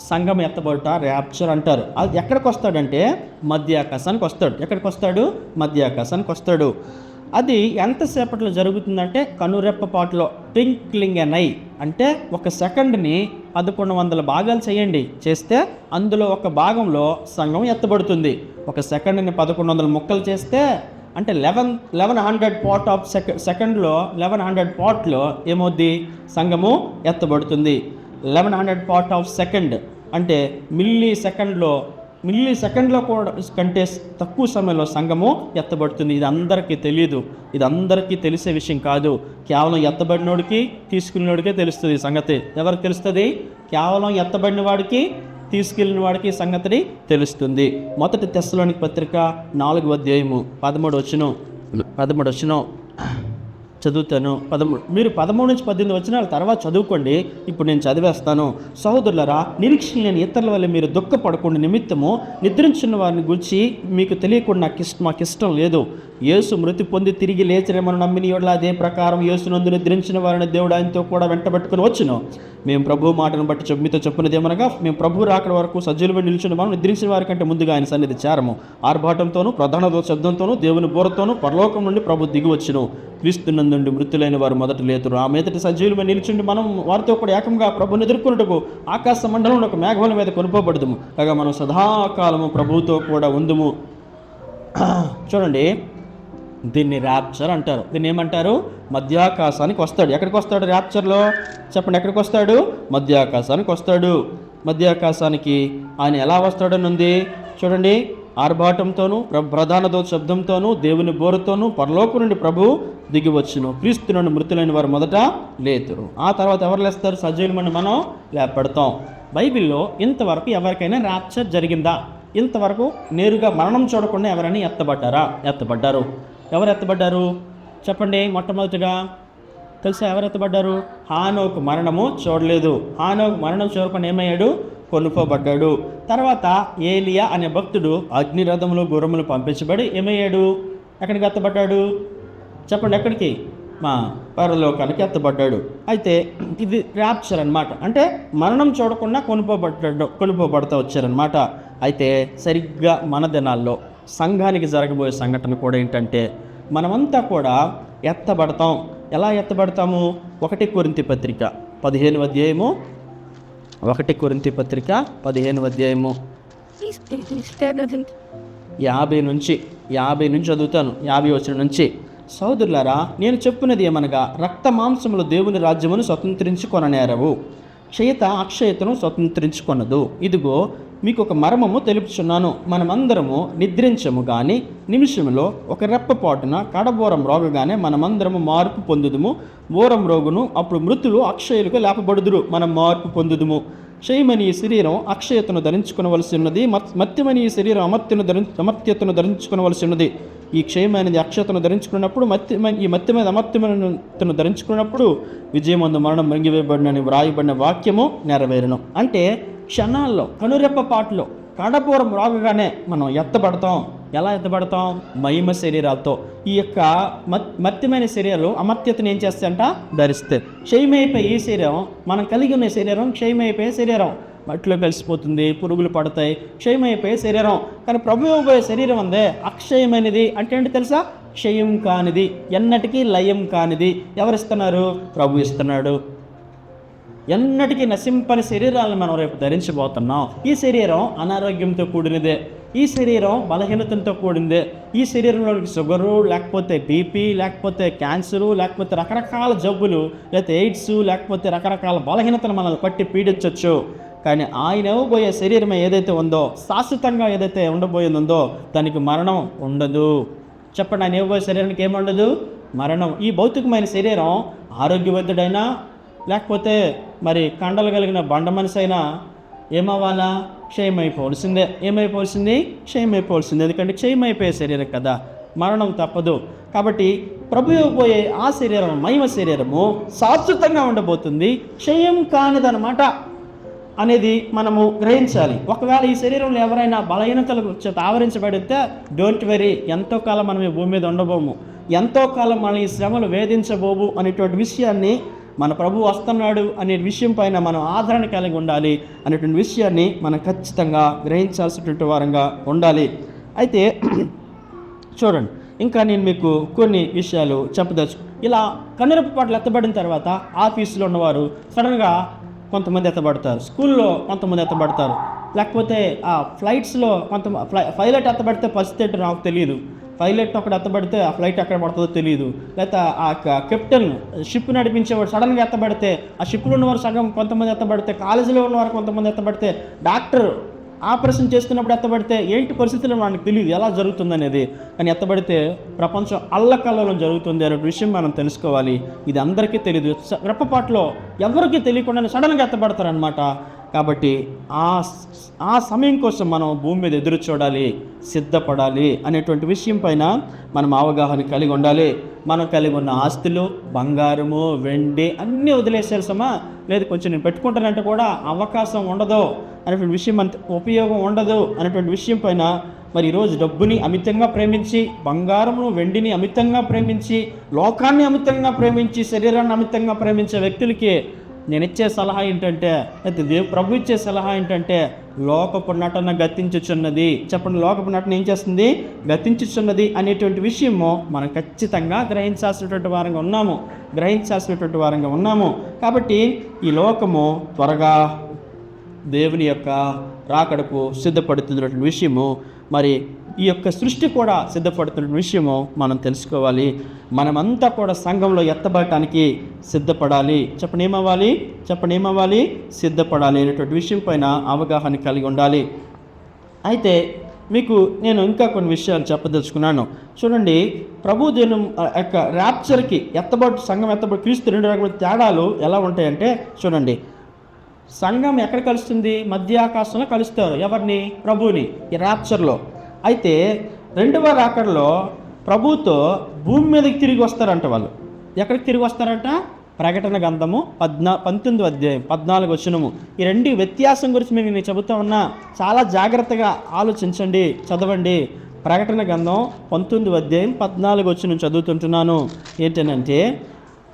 సంఘం ఎత్తబడుట, ర్యాప్చర్ అంటారు. అది ఎక్కడికి వస్తాడంటే మధ్యాకాశానికి వస్తాడు. ఎక్కడికి వస్తాడు? మధ్యాకాశానికి వస్తాడు. అది ఎంతసేపట్లో జరుగుతుందంటే కనురెప్పపాటులో, ట్వింక్లింగ్ ఎన్ ఐ, అంటే ఒక సెకండ్ని 1100 భాగాలు చేస్తే అందులో ఒక భాగంలో సంఘం ఎత్తబడుతుంది. ఒక సెకండ్ని 1100 ముక్కలు చేస్తే అంటే 1100 పార్ట్ ఆఫ్ సెకండ్లో 1100 పార్ట్లో ఏమవుద్ది? సంఘము ఎత్తబడుతుంది. 1100 పార్ట్ ఆఫ్ సెకండ్ అంటే మిల్లీ సెకండ్లో కూడా కంటే తక్కువ సమయంలో సంఘము ఎత్తబడుతుంది. ఇది అందరికీ తెలియదు, ఇది అందరికీ తెలిసే విషయం కాదు. కేవలం ఎత్తబడినోడికి, తీసుకున్నోడికే తెలుస్తుంది సంగతి. ఎవరికి తెలుస్తుంది? కేవలం ఎత్తబడిన వాడికి, తీసుకెళ్ళిన వాడికి సంగతిని తెలుస్తుంది. మొదటి తెస్సలోనిక పత్రిక 4వ అధ్యాయము 13 వచనం చదువుతాను. మీరు 13 నుంచి 18 వచనాల తర్వాత చదువుకోండి. ఇప్పుడు నేను చదివేస్తాను. సహోదరులారా, నిరీక్షణ లేని ఇతరుల వల్ల మీరు దుఃఖపడకుండా నిమిత్తము నిద్రించిన వారిని గురించి మీకు తెలియకుండా మాకు ఇష్టం లేదు. యేసు మృతి పొంది తిరిగి లేచిరేమని నమ్మిన యెడల అదే ప్రకారం యేసునందు నిద్రించిన వారిని దేవుడు ఆయనతో కూడా వెంటబెట్టుకుని వచ్చును. మేము ప్రభు మాటను బట్టి మీతో చెప్పినదేమనగా, మేము ప్రభు రాకడ వరకు సజ్జులుగా నిలిచిన మనం నిద్రించిన వారి కంటే ముందుగా ఆయన సన్నిధి చేరము. ఆర్భాటంతోనూ ప్రధాన శబ్దంతోనూ దేవుని బోరతోనూ పరలోకం నుండి ప్రభు దిగి వచ్చును. క్రీస్తునందుండి మృతులైన వారు మొదట లేతురు. ఆ మీదటి సజీవులమై నిలిచిండి మనం వారితో కూడా ఏకంగా ప్రభుని ఎదుర్కొన్నట్టుకు ఆకాశ మండలంలో ఒక మేఘముల మీద కొనుకోబడదుము. కాగా మనం సదాకాలము ప్రభువుతో కూడా ఉందుము. చూడండి, దీన్ని ర్యాప్చర్ అంటారు. దీన్ని ఏమంటారు? మధ్యాకాశానికి వస్తాడు. ఎక్కడికి వస్తాడు ర్యాప్చర్లో? చెప్పండి, ఎక్కడికి వస్తాడు? మధ్యాకాశానికి వస్తాడు. మధ్యాకాశానికి ఆయన ఎలా వస్తాడని ఉంది చూడండి. ఆర్భాటంతోనూ ప్రధాన దూత శబ్దంతోనూ దేవుని బోరుతోనూ పరలోకం నుండి ప్రభు దిగి వచ్చును. క్రీస్తు నుండి మృతులైన వారు మొదట లేతురు. ఆ తర్వాత ఎవరు లేస్తారు? సజీవులమని మనం లేపడతాం. బైబిల్లో ఇంతవరకు ఎవరికైనా ర్యాప్చర్ జరిగిందా? ఇంతవరకు నేరుగా మరణం చూడకుండా ఎవరైనా ఎత్తబడ్డారు. ఎవరు ఎత్తబడ్డారు చెప్పండి? మొట్టమొదటిగా తెలుసా ఎవరు ఎత్తబడ్డారు? హానోకు మరణము చూడలేదు. హానోకు మరణం చూడకుండా ఏమయ్యాడు? కొనుక్కోబడ్డాడు. తర్వాత ఏలియా అనే భక్తుడు అగ్నిరథములు గుర్రములు పంపించబడి ఏమయ్యాడు? ఎక్కడికి ఎత్తబడ్డాడు చెప్పండి? ఎక్కడికి? మా పరలోకానికి ఎత్తబడ్డాడు. అయితే ఇది ర్యాప్చర్ అనమాట. అంటే మరణం చూడకుండా కొనుక్కోబడతా వచ్చారనమాట. అయితే సరిగ్గా మన దినాల్లో సంఘానికి జరగబోయే సంఘటన కూడా ఏంటంటే, మనమంతా కూడా ఎత్తబడతాం. ఎలా ఎత్తబడతాము? 1 కొరింథీ పత్రిక 15వ అధ్యాయము 1 కొరింథీ పత్రిక 15వ అధ్యాయము 50 నుంచి చదువుతాను. 50 వచనం నుంచి. సోదరులారా, నేను చెప్పినది ఏమనగా, రక్త మాంసములు దేవుని రాజ్యమును స్వతంత్రించుకొననేరవు, క్షయత అక్షయతను స్వతంత్రించుకొనదు. ఇదిగో మీకు ఒక మర్మము తెలుపుచున్నాను, మనమందరము నిద్రించము గాని నిమిషములో ఒక రెప్పపాటున కడబోరం రోగగానే మనమందరము మార్పు పొందుదుము. బోరం రోగును అప్పుడు మృతులు అక్షయులకు లేపబడుదురు, మనం మార్పు పొందుదుము. క్షయమని ఈ శరీరం అక్షయతను ధరించుకునవలసి ఉన్నది, మత్యమని ఈ శరీరం అమర్త్యతను ధరించుకునవలసి ఉన్నది. ఈ క్షయమైనది అక్షయతను ధరించుకున్నప్పుడు ఈ మత్యమైన అమర్త్యతను ధరించుకున్నప్పుడు విజయమందు మరణం మృంగివేయబడినని వ్రాయబడిన వాక్యము నెరవేరును. అంటే క్షణాల్లో కనురెప్పపాటులో కడపూరం రాగానే మనం ఎత్తబడతాం. ఎలా ఎత్తబడతాం? మహిమ శరీరాలతో. ఈ యొక్క మత్యమైన శరీరాలు అమర్త్యతను ఏం చేస్తాయంట? ధరిస్తే. క్షయమైపోయి ఈ శరీరం, మనం కలిగి ఉన్న శరీరం క్షయమైపోయే శరీరం, మట్టిలో కలిసిపోతుంది, పురుగులు పడతాయి, క్షయమైపోయే శరీరం. కానీ ప్రభు ఇవ్వబోయే శరీరం అందే అక్షయమైనది. అంటే ఏంటి తెలుసా? క్షయం కానిది, ఎన్నటికీ లయం కానిది. ఎవరిస్తున్నారు? ప్రభు ఇస్తున్నాడు. ఎన్నటికీ నశింపని శరీరాలను మనం రేపు ధరించబోతున్నాం. ఈ శరీరం అనారోగ్యంతో కూడినదే, ఈ శరీరం బలహీనతతో కూడిందే. ఈ శరీరంలోనికి షుగరు, లేకపోతే బీపీ, లేకపోతే క్యాన్సరు, లేకపోతే రకరకాల జబ్బులు, లేకపోతే ఎయిడ్స్, లేకపోతే రకరకాల బలహీనతను మనల్ని పట్టి పీడించవచ్చు. కానీ ఆయన ఇవ్వబోయే శరీరం ఏదైతే ఉందో, శాశ్వతంగా ఏదైతే ఉండబోయిందో దానికి మరణం ఉండదు. చెప్పండి, ఆయన ఇవ్వబోయే శరీరానికి ఏముండదు? మరణం. ఈ భౌతికమైన శరీరం ఆరోగ్యవంతుడైనా, లేకపోతే మరి కండలు కలిగిన బండ మనిషి అయినా ఏమవ్వాలా? క్షయమైపోవలసిందే. ఏమైపోవలసింది? క్షయమైపోవలసిందే. ఎందుకంటే క్షయమైపోయే శరీరం కదా, మరణం తప్పదు. కాబట్టి ప్రభు ఇవ్వబోయే ఆ శరీరం, మహిమ శరీరము శాశ్వతంగా ఉండబోతుంది, క్షయం కానిదన్నమాట అనేది మనము గ్రహించాలి. ఒకవేళ ఈ శరీరంలో ఎవరైనా బలహీనతలకు చేత ఆవరించబడితే డోంట్ వెరీ, ఎంతో కాలం మనం ఈ భూమి మీద ఉండబోము, ఎంతో కాలం మన ఈ శ్రమలు వేధించబోము అనేటువంటి విషయాన్ని, మన ప్రభు వస్తున్నాడు అనే విషయం పైన మనం ఆదరణ కలిగి ఉండాలి అనేటువంటి విషయాన్ని మనం ఖచ్చితంగా గ్రహించాల్సినటువంటి వారంగా ఉండాలి. అయితే చూడండి, ఇంకా నేను మీకు కొన్ని విషయాలు చెప్పదచ్చు. ఇలా కనురెప్పపాట్లు ఎత్తబడిన తర్వాత ఆఫీసులో ఉన్నవారు సడన్గా కొంతమంది ఎత్తబడతారు, స్కూల్లో కొంతమంది ఎత్తబడతారు, లేకపోతే ఆ ఫ్లైట్స్లో పైలట్ ఎత్తబడితే పరిస్థితి ఏంటో నాకు తెలియదు. పైలట్ ఒకటి ఎత్తబడితే ఆ ఫ్లైట్ ఎక్కడ పడుతుందో తెలియదు. లేకపోతే ఆ కెప్టెన్ షిప్ నడిపించేవాడు సడన్గా ఎత్తబడితే, ఆ షిప్లో ఉన్నవారు సగం కొంతమంది ఎత్తబడితే, కాలేజీలో ఉన్నవారు కొంతమంది ఎత్తబడితే, డాక్టర్ ఆపరేషన్ చేస్తున్నప్పుడు ఎత్తబడితే ఏంటి పరిస్థితుల్లో మనకు తెలియదు ఎలా జరుగుతుంది అనేది. కానీ ఎత్తబడితే ప్రపంచం అల్లకల్లోలం జరుగుతుంది అనే విషయం మనం తెలుసుకోవాలి. ఇది అందరికీ తెలియదు. రెప్పపాటులో ఎవరికీ తెలియకుండానే సడన్గా ఎత్తబడతారనమాట. కాబట్టి ఆ సమయం కోసం మనం భూమి మీద ఎదురు చూడాలి, సిద్ధపడాలి అనేటువంటి విషయం పైన మనం అవగాహన కలిగి ఉండాలి. మనం కలిగి ఉన్న ఆస్తులు, బంగారము, వెండి అన్నీ వదిలేసేసమా? లేదు, కొంచెం నేను పెట్టుకుంటానంటే కూడా అవకాశం ఉండదు అనేటువంటి విషయం, అంత ఉపయోగం ఉండదు అనేటువంటి విషయం పైన మరి ఈరోజు డబ్బుని అమితంగా ప్రేమించి, బంగారమును వెండిని అమితంగా ప్రేమించి, లోకాన్ని అమితంగా ప్రేమించి, శరీరాన్ని అమితంగా ప్రేమించే వ్యక్తులకి నేను ఇచ్చే సలహా ఏంటంటే, అయితే ప్రభు ఇచ్చే సలహా ఏంటంటే, లోకపు నటన గతించుచున్నది. చెప్పండి, లోకపు నటన ఏం చేస్తుంది? గతించుచున్నది అనేటువంటి విషయము మనం ఖచ్చితంగా గ్రహించాల్సినటువంటి వారంగా ఉన్నాము. కాబట్టి ఈ లోకము త్వరగా దేవుని యొక్క రాకడకు సిద్ధపడుతున్నటువంటి విషయము, మరి ఈ యొక్క సృష్టి కూడా సిద్ధపడుతున్న విషయము మనం తెలుసుకోవాలి. మనమంతా కూడా సంఘంలో ఎత్తబడటానికి సిద్ధపడాలి. చెప్పండి ఏమవ్వాలి? సిద్ధపడాలి అనేటువంటి విషయం పైన అవగాహన కలిగి ఉండాలి. అయితే మీకు నేను ఇంకా కొన్ని విషయాలు చెప్పదలుచుకున్నాను. చూడండి, ప్రభు దినం యొక్క ర్యాప్చర్కి సంఘం ఎత్తబడి క్రీస్తు రెండు రకమైన తేడాలు ఎలా ఉంటాయంటే, చూడండి, సంఘం ఎక్కడ కలుస్తుంది? మధ్య ఆకాశంలో కలుస్తారు. ఎవరిని? ప్రభుని, ఈ ర్యాప్చర్లో. అయితే రెండవ రాకడలో ప్రభుతో భూమి మీదకి తిరిగి వస్తారంట. వాళ్ళు ఎక్కడికి తిరిగి వస్తారంట? ప్రకటన గ్రంథము 19వ అధ్యాయం 14వ వచనము. ఈ రెండు వ్యత్యాసం గురించి నేను చెబుతా ఉన్నా, చాలా జాగ్రత్తగా ఆలోచించండి, చదవండి. ప్రకటన గ్రంథం 19వ అధ్యాయం 14వ వచనం చదువుతుంటున్నాను. ఏంటనంటే,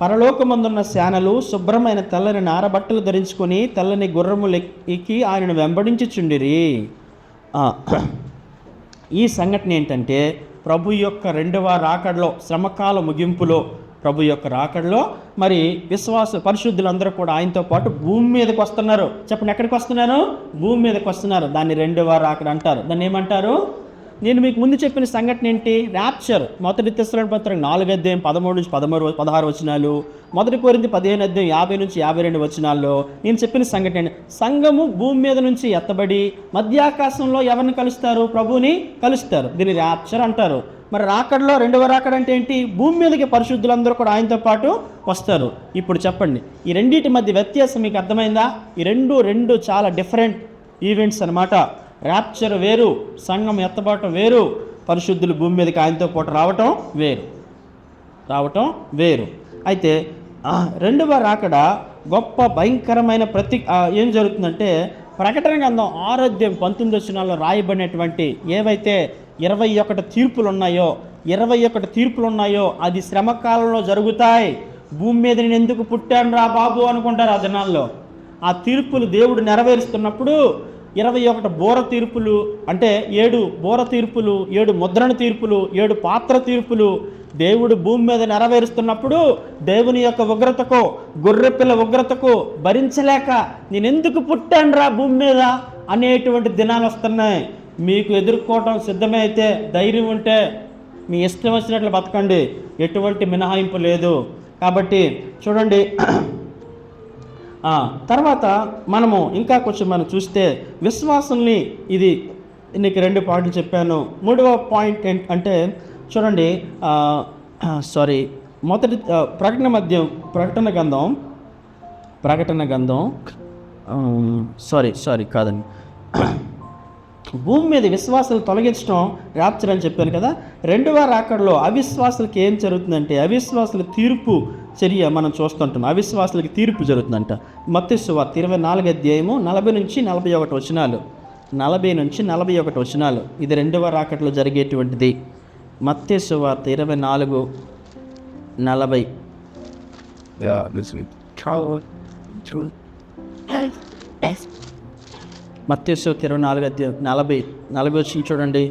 పరలోకమందున్న సేనలు శుభ్రమైన తెల్లని నారబట్టలు ధరించుకొని తెల్లని గుర్రములు ఎక్కి ఆయనను వెంబడించుచుండిరి. ఈ సంఘటన ఏంటంటే, ప్రభు యొక్క రెండవ రాకడలో, శ్రమకాల ముగింపులో, ప్రభు యొక్క రాకడలో మరి పరిశుద్ధులందరూ కూడా ఆయనతో పాటు భూమి మీదకి వస్తున్నారు. చెప్పండి, ఎక్కడికి వస్తున్నారు? భూమి మీదకి వస్తున్నారు. దాన్ని రెండవ రాకడ అంటారు. దాన్ని ఏమంటారు? నేను మీకు ముందు చెప్పిన సంఘటన ఏంటి? ర్యాప్చర్. మొదటి తెస్సలోనికీ పత్రిక 4 అధ్యాయం 13 నుంచి 16 వచనాలు, మొదటి కొరింథీ 15 అధ్యాయం 50 నుంచి 52 వచనాల్లో నేను చెప్పిన సంఘటన ఏంటి? సంఘము భూమి మీద నుంచి ఎత్తబడి మధ్యాకాశంలో ఎవరిని కలుస్తారు? ప్రభువుని కలుస్తారు. దీన్ని ర్యాప్చర్ అంటారు. మరి రాకడలో రెండవ రాకడ అంటే ఏంటి? భూమి మీదకి పరిశుద్ధులందరూ కూడా ఆయనతో పాటు వస్తారు. ఇప్పుడు చెప్పండి, ఈ రెండింటి మధ్య వ్యత్యాసం మీకు అర్థమైందా? ఈ రెండు చాలా డిఫరెంట్ ఈవెంట్స్ అన్నమాట. ర్యాప్చర్ వేరు, సంఘం ఎత్తబడటం వేరు, పరిశుద్ధులు భూమి మీదకి ఆయనతో పాటు రావటం వేరు. అయితే రెండవ రాకడ గొప్ప భయంకరమైన ఏం జరుగుతుందంటే, ప్రకటన గ్రంథం 6 అధ్యాయం 19 వచనాల్లో రాయబడినటువంటి ఏవైతే 21 తీర్పులు ఉన్నాయో అది శ్రమకాలంలో జరుగుతాయి. భూమి మీద నేను ఎందుకు పుట్టాను రా బాబు అనుకుంటారు ఆ దినాల్లో. ఆ తీర్పులు దేవుడు నెరవేరుస్తున్నప్పుడు 21 బోర తీర్పులు, అంటే 7 బోర తీర్పులు, 7 ముద్రణ తీర్పులు, 7 పాత్ర తీర్పులు దేవుడు భూమి మీద నెరవేరుస్తున్నప్పుడు దేవుని యొక్క ఉగ్రతకు, గొర్రెపిల్ల ఉగ్రతకు భరించలేక నేనెందుకు పుట్టాను రా భూమి మీద అనేటువంటి దినాలు వస్తున్నాయి. మీకు ఎదుర్కోవటం సిద్ధమే అయితే, ధైర్యం ఉంటే మీ ఇష్టం వచ్చినట్లు బతకండి, ఎటువంటి మినహాయింపు లేదు. కాబట్టి చూడండి, తర్వాత మనము ఇంకా కొంచెం మనం చూస్తే విశ్వాసుల్ని, ఇది నీకు 2 పాయింట్లు చెప్పాను. 3వ పాయింట్ ఏంటంటే చూడండి, మొదటి ప్రకటన గంధం కాదండి, భూమి మీద విశ్వాసాలు తొలగించడం ర్యాప్చర్ అని చెప్పాను కదా. రెండవ రాకడలో అవిశ్వాసులకి ఏం జరుగుతుందంటే, అవిశ్వాసుల తీర్పు చర్య మనం చూస్తుంటాం. అవిశ్వాసులకి తీర్పు జరుగుతుందంట. మత్తయి సువార్త 24 అధ్యాయము 40 నుంచి 41 వచనాలు, 40 నుంచి 41 వచనాలు. ఇది రెండవ రాకడలో జరిగేటువంటిది. మత్తయి సువార్త 24:40. మత్తయి సువార్త 24 అధ్యాయం 40 వచ్చి చూడండి.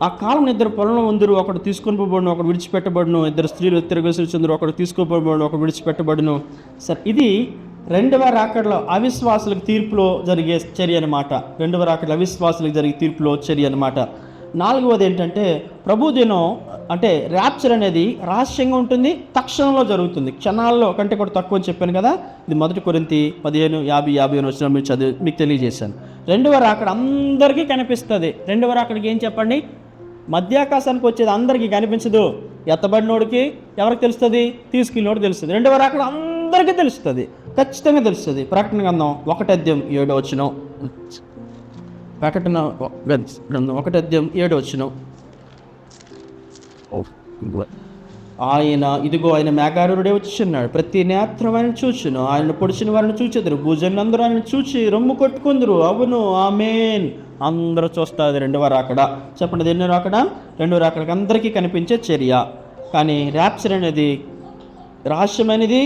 ఆ కాలం 2 పొలంలో ఉందరు, ఒకడు తీసుకొని పోబడును, ఒకడు విడిచిపెట్టబడును. 2 స్త్రీలు తిరగేసిందరు, ఒకడు తీసుకోబడబడును, ఒకడు విడిచిపెట్టబడును. సరే, ఇది రెండవ రాకడలో అవిశ్వాసులకు తీర్పులో జరిగే చర్య అనమాట. రెండవ రాకడలో అవిశ్వాసులకు జరిగే తీర్పులో చర్య అనమాట. 4వది ఏంటంటే ప్రభుదినం, అంటే ర్యాప్చర్ అనేది రహస్యంగా ఉంటుంది, తక్షణంలో జరుగుతుంది, క్షణాల్లో కంటే కూడా తక్కువ అని చెప్పాను కదా. ఇది మొదటి కొరింథీ 15:50-51 వచ్చిన మీరు చదివి మీకు తెలియజేశాను. రెండవ రాకడ అందరికీ కనిపిస్తుంది. రెండవ రాకడికి ఏం చెప్పండి? మధ్యాకాశానికి వచ్చేది అందరికీ కనిపించదు. ఎత్తబడినోడికి ఎవరికి తెలుస్తుంది? తీసుకెళ్ళినోడు తెలుస్తుంది. రెండవ రాకడ అందరికీ తెలుస్తుంది, ఖచ్చితంగా తెలుస్తుంది. ప్రకటన గ్రంథం 1 అధ్యాయం 7 వచనం. ప్రకటన 1 అధ్యాయం 7 వచనం. ఆయన మేఘారూఢుడే వచ్చుచున్నాడు, ప్రతి నేత్రం ఆయన చూచును, ఆయన పొడిచిన వారిని చూచెదరు, భూజనులందరూ ఆయన చూచి రొమ్ము కొట్టుకుందరు. అవును, ఆమేన్. అందరూ చూస్తారు రెండవ రాకడ. చెప్పండి, ఎన్నో రాకడ? రెండవ రాకడకి అందరికీ కనిపించే చర్య. కానీ ర్యాప్చర్ అనేది రహస్యమైనది,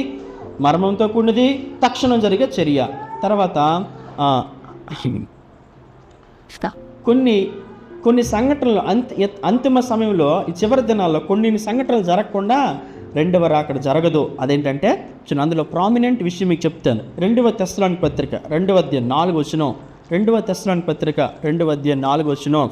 మర్మంతో కూడినది, తక్షణం జరిగే చర్య. తర్వాత కొన్ని సంఘటనలు అంతిమ సమయంలో, ఈ చివరి దినాల్లో కొన్ని సంఘటనలు జరగకుండా రెండవ రాకడ జరగదు. అదేంటంటే అందులో ప్రామినెంట్ విషయం మీకు చెప్తాను. 2వ తెస్సలోనికీ పత్రిక 2వ అధ్యాయం 4 వచనం. 2వ తెస్సలోనికీ పత్రిక 2వ అధ్యాయం 4 వచనం.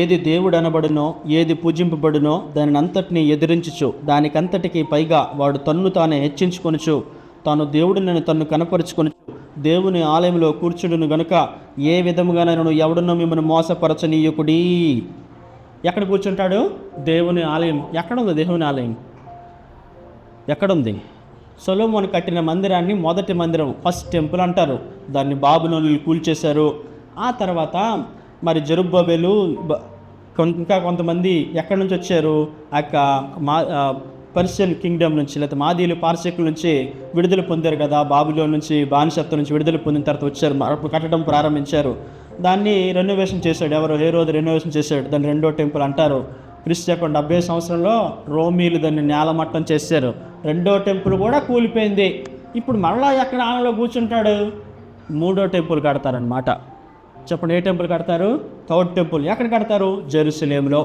ఏది దేవుడు అనబడునో, ఏది పూజింపబడునో దానిని అంతటినీ ఎదిరించుచు, దానికంతటికి పైగా వాడు తన్ను తానే హెచ్చించుకొనుచు, తాను దేవుడిని తన్ను కనపరుచుకొనుచు దేవుని ఆలయంలో కూర్చుండును గనుక ఏ విధముగానైనా ఎవడునో మిమ్మల్ని మోసపరచనీయకుడి. ఎక్కడ కూర్చుంటాడు? దేవుని ఆలయం. ఎక్కడుంది దేవుని ఆలయం? ఎక్కడుంది? సొలొమోను కట్టిన మందిరాన్ని మొదటి మందిరం, ఫస్ట్ టెంపుల్ అంటారు. దాన్ని బాబులోనులు కూల్చేశారు. ఆ తర్వాత మరి జెరుబ్బబెలు ఇంకా కొంతమంది ఎక్కడి నుంచి వచ్చారు? పర్షియన్ కింగ్డమ్ నుంచి, లేకపోతే మాదీలు పార్శికుల నుంచి విడుదల పొందారు కదా. బాబులోన్ నుంచి, బానిసత్వం నుంచి విడుదల పొందిన తర్వాత వచ్చారు, కట్టడం ప్రారంభించారు. దాన్ని రెనోవేషన్ చేశాడు. ఎవరు? హేరోదు రెనోవేషన్ చేశాడు. దాన్ని రెండో టెంపుల్ అంటారు. క్రీస్తు 70 సంవత్సరంలో రోమీలు దాన్ని నేలమట్టం చేశారు. రెండో టెంపుల్ కూడా కూలిపోయింది. ఇప్పుడు మరలా ఎక్కడ ఆనలో కూర్చుంటాడు? 3వ టెంపుల్ కడతారనమాట. చెప్పండి, ఏ టెంపుల్ కడతారు? 3rd temple. ఎక్కడ కడతారు? జెరూసలేంలో.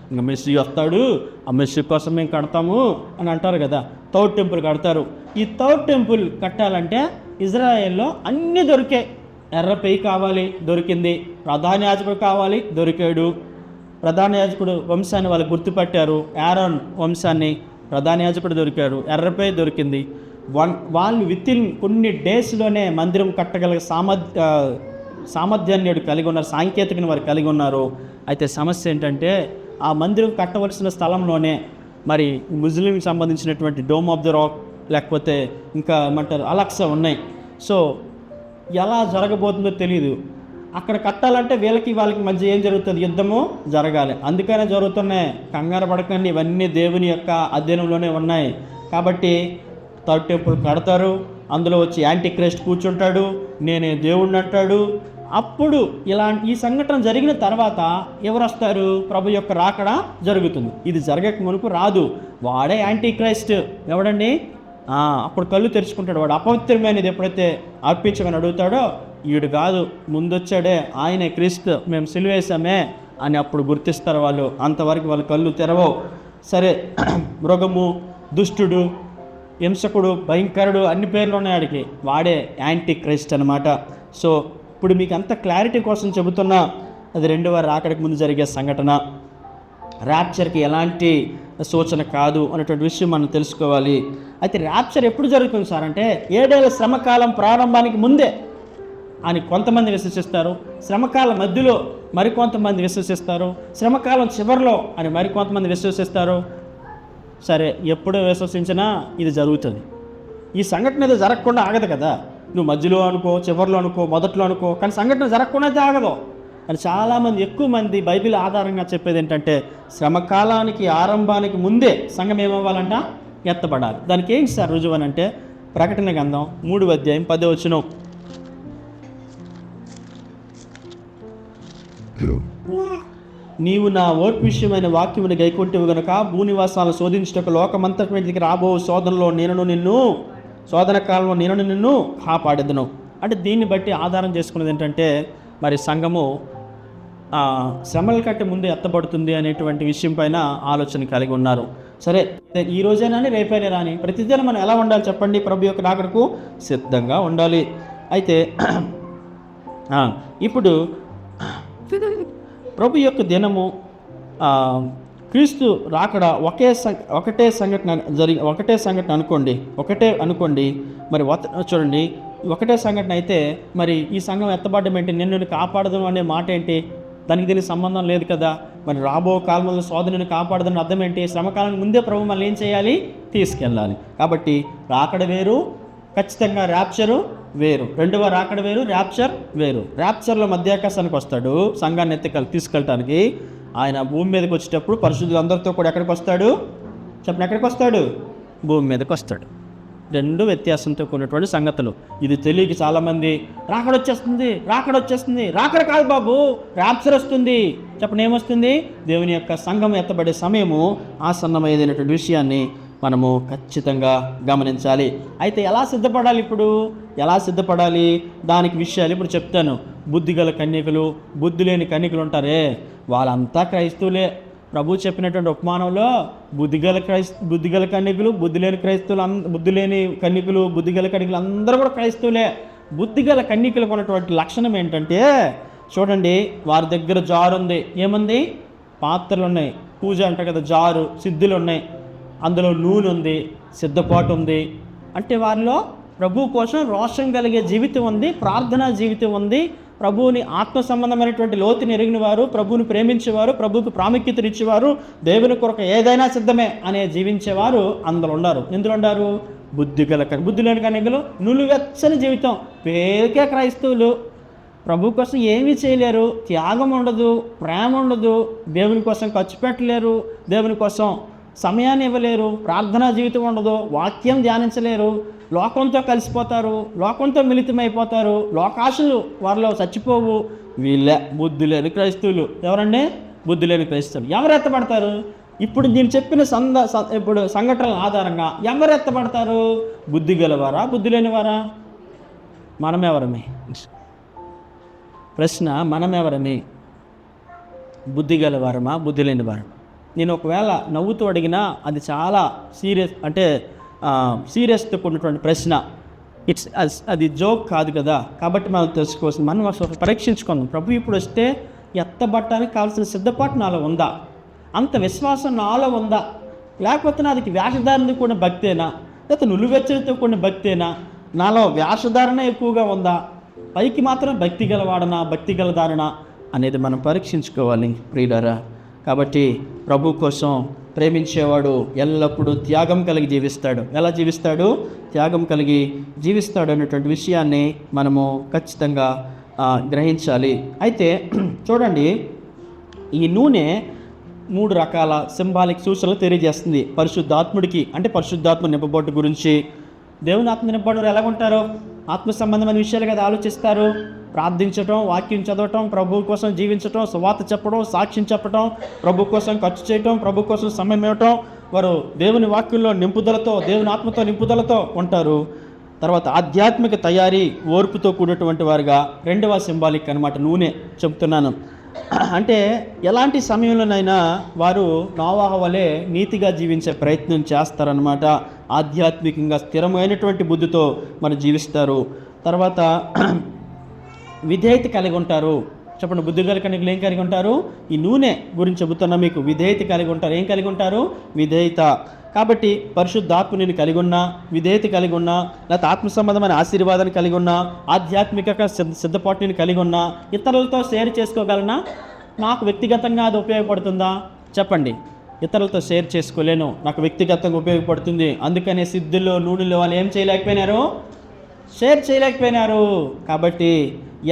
ఇంకా మెస్సీ వస్తాడు, ఆ మెస్సీ కోసం మేము కడతాము అని అంటారు కదా. థర్డ్ టెంపుల్ కడతారు. ఈ థర్డ్ టెంపుల్ కట్టాలంటే ఇజ్రాయెల్లో అన్నీ దొరికాయి. ఎర్ర పెయ్యి కావాలి, దొరికింది. ప్రధాన యాజకుడు కావాలి, దొరికాడు. ప్రధాన యాజకుడు వంశాన్ని వాళ్ళు గుర్తుపట్టారు, ఆరోన్ వంశాన్ని. ప్రధాన యాజకుడు దొరికారు, ఎర్రపై దొరికింది. వాళ్ళు వితిన్ కొన్ని డేస్లోనే మందిరం కట్టగల సామర్థ్యాన్ని కలిగి ఉన్నారు, సాంకేతికను వారు కలిగి ఉన్నారు. అయితే సమస్య ఏంటంటే ఆ మందిరం కట్టవలసిన స్థలంలోనే మరి ముస్లింకి సంబంధించినటువంటి డోమ్ ఆఫ్ ద రాక్, లేకపోతే ఇంకా ఏమంటారు అలక్సా ఉన్నాయి. సో ఎలా జరగబోతుందో తెలియదు. అక్కడ కట్టాలంటే వాళ్ళకి మధ్య ఏం జరుగుతుంది? యుద్ధము జరగాలి. అందుకనే జరుగుతున్నాయి. కంగారు పడకండి, ఇవన్నీ దేవుని యొక్క అధ్యయనంలోనే ఉన్నాయి. కాబట్టి థర్డ్ టెంపుల్ కడతారు, అందులో వచ్చి యాంటీ క్రైస్ట్ కూర్చుంటాడు, నేనే దేవుణ్ణి అంటాడు. అప్పుడు ఈ సంఘటన జరిగిన తర్వాత ఎవరు వస్తారు? ప్రభు యొక్క రాకడ జరుగుతుంది. ఇది జరగక మునుపు రాదు. వాడే యాంటీ క్రైస్ట్. ఎవడండి? అప్పుడు కళ్ళు తెరుచుకుంటాడు. వాడు అపవిత్రమైనది ఎప్పుడైతే అర్పించమని అడుగుతాడో, ఈడు కాదు ముందొచ్చాడే ఆయనే క్రీస్తు, మేము సిలువేశామే అని అప్పుడు గుర్తిస్తారు వాళ్ళు. అంతవరకు వాళ్ళ కళ్ళు తెరవవు. సరే, మృగము, దుష్టుడు, హింసకుడు, భయంకరుడు అన్ని పేర్లు ఉన్నాయి ఆడికి. వాడే యాంటీ క్రైస్ట్ అనమాట. సో ఇప్పుడు మీకు అంత క్లారిటీ కోసం చెబుతున్నా, అది రెండవ రాకడికి ముందు జరిగే సంఘటన. ర్యాప్చర్కి ఎలాంటి సూచన కాదు అనేటువంటి విషయం మనం తెలుసుకోవాలి. అయితే ర్యాప్చర్ ఎప్పుడు జరుగుతుంది సార్ అంటే 7 ఏళ్ల శ్రమకాలం ప్రారంభానికి ముందే అని కొంతమంది విశ్వసిస్తారు. శ్రమకాలం మధ్యలో మరికొంతమంది విశ్వసిస్తారు. శ్రమకాలం చివరిలో అని మరికొంతమంది విశ్వసిస్తారు. సరే, ఎప్పుడు విశ్వసించినా ఇది జరుగుతుంది. ఈ సంఘటన ఏదో జరగకుండా ఆగదు కదా. నువ్వు మధ్యలో అనుకో, చివరిలో అనుకో, మొదట్లో అనుకో, కానీ సంఘటన జరగకుండా అయితే ఆగదు. కానీ చాలామంది, ఎక్కువ మంది బైబిల్ ఆధారంగా చెప్పేది ఏంటంటే శ్రమకాలానికి ఆరంభానికి ముందే సంఘం ఏమవ్వాలంట? ఎత్తబడాలి. దానికి ఏంటి సార్ రుజువు అని అంటే ప్రకటన గ్రంథం 3వ అధ్యాయం 10వ వచనం. నీవు నా ఓర్పు విషయమైన వాక్యముని గైకొంటివి గనుక భూనివాసాలను శోధించుటకు లోకమంతటి మీదకి రాబో శోధన కాలంలో నేను నిన్ను కాపాడెదను. అంటే దీన్ని బట్టి ఆధారం చేసుకున్నది ఏంటంటే మరి సంఘము శ్రమల కంటే ముందు ఎత్తబడుతుంది అనేటువంటి విషయం పైన ఆలోచన కలిగి ఉన్నారు. సరే, ఈ రోజైనా రేపైనా రాని ప్రతిదినం మనం ఎలా ఉండాలి చెప్పండి? ప్రభు యొక్క రాకడకు సిద్ధంగా ఉండాలి. అయితే ఇప్పుడు ప్రభు యొక్క దినము, క్రీస్తు రాకడ ఒకటే సంఘటన అనుకోండి. మరి చూడండి, ఒకటే సంఘటన అయితే మరి ఈ సంఘం ఎత్తబడ్డం ఏంటి? నిన్ను కాపాడదాం అనే మాట ఏంటి? దానికి దీనికి సంబంధం లేదు కదా. మరి రాబో కాలంలో శోధనని కాపాడదని అర్థం ఏంటి? శ్రమకాలం ముందే ప్రభు మళ్ళీ ఏం చేయాలి? తీసుకెళ్ళాలి. కాబట్టి రాకడ వేరు, ఖచ్చితంగా ర్యాప్చరు వేరు. రెండవ రాకడ వేరు, ర్యాప్చర్ వేరు. ర్యాప్చర్లో మధ్యాకాశానికి వస్తాడు సంఘాన్ని తీసుకెళ్ళటానికి. ఆయన భూమి మీదకి వచ్చేటప్పుడు పరిశుద్ధులు అందరితో కూడా ఎక్కడికి వస్తాడు చెప్పండి? ఎక్కడికి వస్తాడు? భూమి మీదకి వస్తాడు. రెండు వ్యత్యాసంతో కూడినటువంటి సంగతులు. ఇది తెలియక చాలామంది రాకడ వచ్చేస్తుంది. రాకడ కాదు బాబు, ర్యాప్చర్ వస్తుంది. చెప్పండి, ఏమొస్తుంది? దేవుని యొక్క సంఘం ఎత్తబడే సమయము ఆసన్నమైనటువంటి విషయాన్ని మనము ఖచ్చితంగా గమనించాలి. అయితే ఎలా సిద్ధపడాలి? దానికి విషయాలు ఇప్పుడు చెప్తాను. బుద్ధిగల కన్యకులు, బుద్ధి లేని కన్యకులు ఉంటారే, వాళ్ళంతా క్రైస్తవులే. ప్రభు చెప్పినటువంటి ఉపమానంలో బుద్ధిగల కన్యకులు, బుద్ధిలేని కన్యకులు, బుద్ధిగల కన్యకులు అందరూ కూడా క్రైస్తవులే. బుద్ధిగల కన్యకులకు ఉన్నటువంటి లక్షణం ఏంటంటే చూడండి, వారి దగ్గర జారు ఉంది. ఏముంది? పాత్రలు ఉన్నాయి. పూజ అంటారు కదా, జారు, సిద్ధులు ఉన్నాయి. అందులో నూనె ఉంది, సిద్ధపాటు ఉంది. అంటే వారిలో ప్రభు కోసం రోషం కలిగే జీవితం ఉంది, ప్రార్థనా జీవితం ఉంది. ప్రభువుని ఆత్మ సంబంధమైనటువంటి లోతుని ఎరిగిన వారు, ప్రభువుని ప్రేమించేవారు, ప్రభువుకు ప్రాముఖ్యత ఇచ్చేవారు, దేవుని కొరకు ఏదైనా సిద్ధమే అనే జీవించేవారు అందులో ఉన్నారు. ఎందులో ఉన్నారు? బుద్ధి లేని కన్యకలు, నులువెచ్చని జీవితం, పేరుకే క్రైస్తవులు. ప్రభు కోసం ఏమీ చేయలేరు, త్యాగం ఉండదు, ప్రేమ ఉండదు, దేవుని కోసం ఖర్చు పెట్టలేరు, దేవుని కోసం సమయాన్ని ఇవ్వలేరు, ప్రార్థనా జీవితం ఉండదు, వాక్యం ధ్యానించలేరు, లోకంతో కలిసిపోతారు, లోకంతో మిళితమైపోతారు, లోకాశలు వారిలో చచ్చిపోవు. వీళ్ళే బుద్ధి లేని క్రైస్తవులు. ఎవరండి? బుద్ధి లేని క్రైస్తవులు. ఎవరు ఎత్తబడతారు? ఇప్పుడు నేను చెప్పిన సంఘటనల ఆధారంగా ఎవరు ఎత్తబడతారు? బుద్ధి గలవారా, బుద్ధి లేనివారా? మనమెవరమే? ప్రశ్న, మనమెవరమే? బుద్ధి గలవారమా, బుద్ధి లేనివారమా? నేను ఒకవేళ నవ్వుతూ అడిగినా అది చాలా సీరియస్, అంటే సీరియస్తో కూడినటువంటి ప్రశ్న. అది జోక్ కాదు కదా. కాబట్టి మనం తెలుసుకోవాల్సింది, మనం అసలు పరీక్షించుకున్నాం. ప్రభు ఇప్పుడు వస్తే ఎత్తబట్టడానికి కావాల్సిన సిద్ధపాటు నాలో ఉందా, అంత విశ్వాసం నాలో ఉందా, లేకపోతే నాది వేషధారణతో కూడిన భక్తేనా, లేకపోతే నులువెచ్చలతో కూడిన భక్తేనా, నాలో వేషధారణ ఎక్కువగా ఉందా, పైకి మాత్రం భక్తి గలవాడనా, భక్తి గలదారనా అనేది మనం పరీక్షించుకోవాలి ప్రియులారా. కాబట్టి ప్రభు కోసం ప్రేమించేవాడు ఎల్లప్పుడూ త్యాగం కలిగి జీవిస్తాడు. ఎలా జీవిస్తాడు? త్యాగం కలిగి జీవిస్తాడు అనేటువంటి విషయాన్ని మనము ఖచ్చితంగా గ్రహించాలి. అయితే చూడండి, ఈ నూనె 3 రకాల సింబాలిక్ సూచనలు తెలియజేస్తుంది. పరిశుద్ధాత్ముడికి, అంటే పరిశుద్ధాత్మ నింపబోటు గురించి. దేవుని ఆత్మ నింపబడు ఎలా ఉంటారో ఆత్మ సంబంధమైన విషయాలు కదా ఆలోచిస్తారు. ప్రార్థించటం, వాక్యం చదవటం, ప్రభు కోసం జీవించటం, సువార్త చెప్పడం, సాక్ష్యం చెప్పటం, ప్రభు కోసం ఖర్చు చేయటం, ప్రభు కోసం సమయం ఇవ్వటం. వారు దేవుని వాక్యంలో నింపుదలతో, దేవుని ఆత్మతో నింపుదలతో ఉంటారు. తర్వాత ఆధ్యాత్మిక తయారీ, ఓర్పుతో కూడినటువంటి వారుగా. 2వ సింబాలిక్ అనమాట నూనె చెప్తున్నాను. అంటే ఎలాంటి సమయంలోనైనా వారు నోవాహు వలె నీతిగా జీవించే ప్రయత్నం చేస్తారనమాట. ఆధ్యాత్మికంగా స్థిరమైనటువంటి బుద్ధితో మనం జీవిస్తారు. తర్వాత విధేయత కలిగి ఉంటారు. చెప్పండి, బుద్ధి గల కన్యకలు ఏం కలిగి ఉంటారు? ఈ నూనె గురించి చెబుతున్నా మీకు. విధేయత కలిగి ఉంటారు. ఏం కలిగి ఉంటారు? విధేయత. కాబట్టి పరిశుద్ధాత్మని కలిగి ఉన్నా, విధేయత కలిగి ఉన్నా, లేకపోతే ఆత్మ సంబంధమైన ఆశీర్వాదాన్ని కలిగి ఉన్నా, ఆధ్యాత్మిక సిద్ధపాటుని కలిగి ఉన్నా, ఇతరులతో షేర్ చేసుకోగలనా? నాకు వ్యక్తిగతంగా అది ఉపయోగపడుతుందా? చెప్పండి. ఇతరులతో షేర్ చేసుకోలేను, నాకు వ్యక్తిగతంగా ఉపయోగపడుతుంది. అందుకనే సిద్ధుల్లో, నూనెలో వాళ్ళు ఏం చేయలేకపోయినారు? షేర్ చేయలేకపోయినారు. కాబట్టి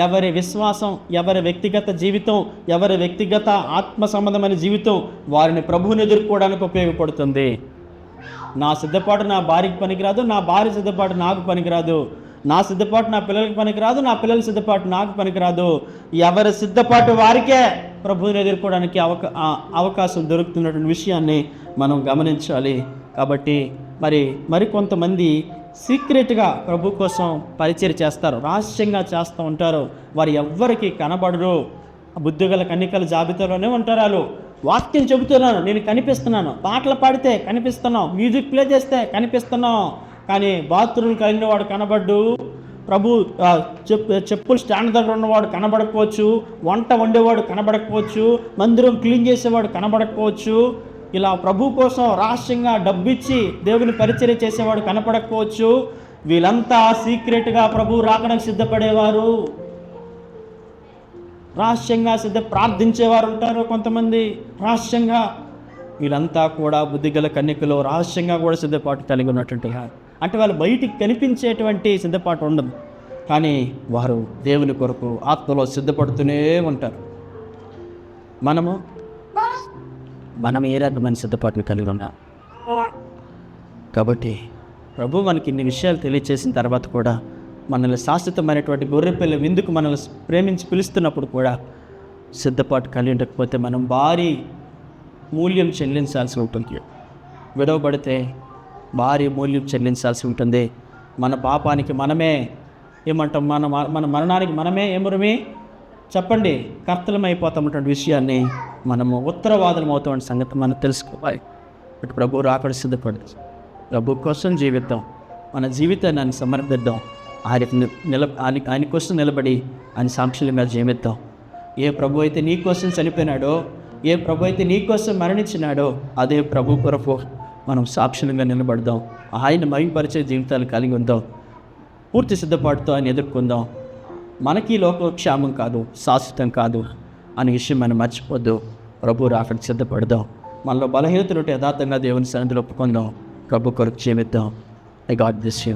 ఎవరి విశ్వాసం, ఎవరి వ్యక్తిగత జీవితం, ఎవరి వ్యక్తిగత ఆత్మ సంబంధమైన జీవితం వారిని ప్రభువుని ఎదుర్కోవడానికి ఉపయోగపడుతుంది. నా సిద్ధపాటు నా భార్యకి పనికిరాదు, నా భార్య సిద్ధపాటు నాకు పనికిరాదు, నా సిద్ధపాటు నా పిల్లలకి పనికిరాదు, నా పిల్లల సిద్ధపాటు నాకు పనికిరాదు. ఎవరి సిద్ధపాటు వారికే ప్రభువుని ఎదుర్కోవడానికి అవకాశం దొరుకుతున్నటువంటి విషయాన్ని మనం గమనించాలి. కాబట్టి మరికొంతమంది సీక్రెట్గా ప్రభు కోసం పరిచయం చేస్తారు, రహస్యంగా చేస్తూ ఉంటారు. వారు ఎవ్వరికి కనబడరు. బుద్ధిగల కన్యకల జాబితాలోనే ఉంటారు. వాళ్ళు వాక్యం చెబుతున్నాను, నేను కనిపిస్తున్నాను, పాటలు పాడితే కనిపిస్తున్నాం, మ్యూజిక్ ప్లే చేస్తే కనిపిస్తున్నాం, కానీ బాత్రూమ్ కలిగిన వాడు కనబడ్డు, ప్రభు చెప్పులు స్టాండ్ దగ్గర ఉన్నవాడు కనబడకపోవచ్చు, వంట వండేవాడు కనబడకపోవచ్చు, మందిరం క్లీన్ చేసేవాడు కనబడకపోవచ్చు, ఇలా ప్రభు కోసం రహస్యంగా డబ్బిచ్చి దేవుని పరిచర్య చేసేవాడు కనపడకపోవచ్చు. వీళ్ళంతా సీక్రెట్గా ప్రభు రాకడానికి సిద్ధపడేవారు, రహస్యంగా ప్రార్థించేవారు ఉంటారు కొంతమంది రహస్యంగా. వీళ్ళంతా కూడా బుద్ధిగల కన్యకలో రహస్యంగా కూడా సిద్ధపాటు కలిగి ఉన్నటువంటి, అంటే వాళ్ళు బయటికి కనిపించేటువంటి సిద్ధపాటు ఉండదు, కానీ వారు దేవుని కొరకు ఆత్మలో సిద్ధపడుతూనే ఉంటారు. మనం ఏ రకమైన సిద్ధపాటును కలిగి ఉన్నాం. కాబట్టి ప్రభు మనకి ఇన్ని విషయాలు తెలియచేసిన తర్వాత కూడా మనల్ని శాశ్వతమైనటువంటి గొర్రెపిల్ల విందుకు మనల్ని ప్రేమించి పిలుస్తున్నప్పుడు కూడా సిద్ధపాటు కలిగి ఉండకపోతే మనం భారీ మూల్యం చెల్లించాల్సి ఉంటుంది. విడవబడితే భారీ మూల్యం చెల్లించాల్సి ఉంటుంది. మన పాపానికి మనమే ఏమంటాం, మన మరణానికి మనమే ఏమరమే చెప్పండి కర్తలమైపోతామన్నటువంటి విషయాన్ని మనము ఉత్తరవాదం అవుతామన్న సంగతి మనం తెలుసుకోవాలి. ఇటు ప్రభు రాకడ సిద్ధపడదు. ప్రభు కోసం జీవిద్దాం, మన జీవితాన్ని సమర్పిద్దాం, ఆయన కోసం నిలబడి ఆయన సాక్షులుగా జీవిద్దాం. ఏ ప్రభు అయితే నీ కోసం చనిపోయినాడో, ఏ ప్రభు అయితే నీ కోసం మరణించినాడో అదే ప్రభు కొరకు మనం సాక్షులుగా నిలబడదాం. ఆయన మహిమపరిచే జీవితాలు కలిగి ఉందాం. పూర్తి సిద్ధపాటుతో ఆయన ఎదుర్కొందాం. మనకి లోక క్షేమం కాదు, శాశ్వతం కాదు అనే విషయం మనం మర్చిపోద్దు. ప్రభు రాకడికి సిద్ధపడదాం. మనలో బలహీనతలు యథార్థంగా దేవుని సన్నిధిలో ఒప్పుకుందాం. ప్రభు కొరకు జీవిద్దాం. I God bless you.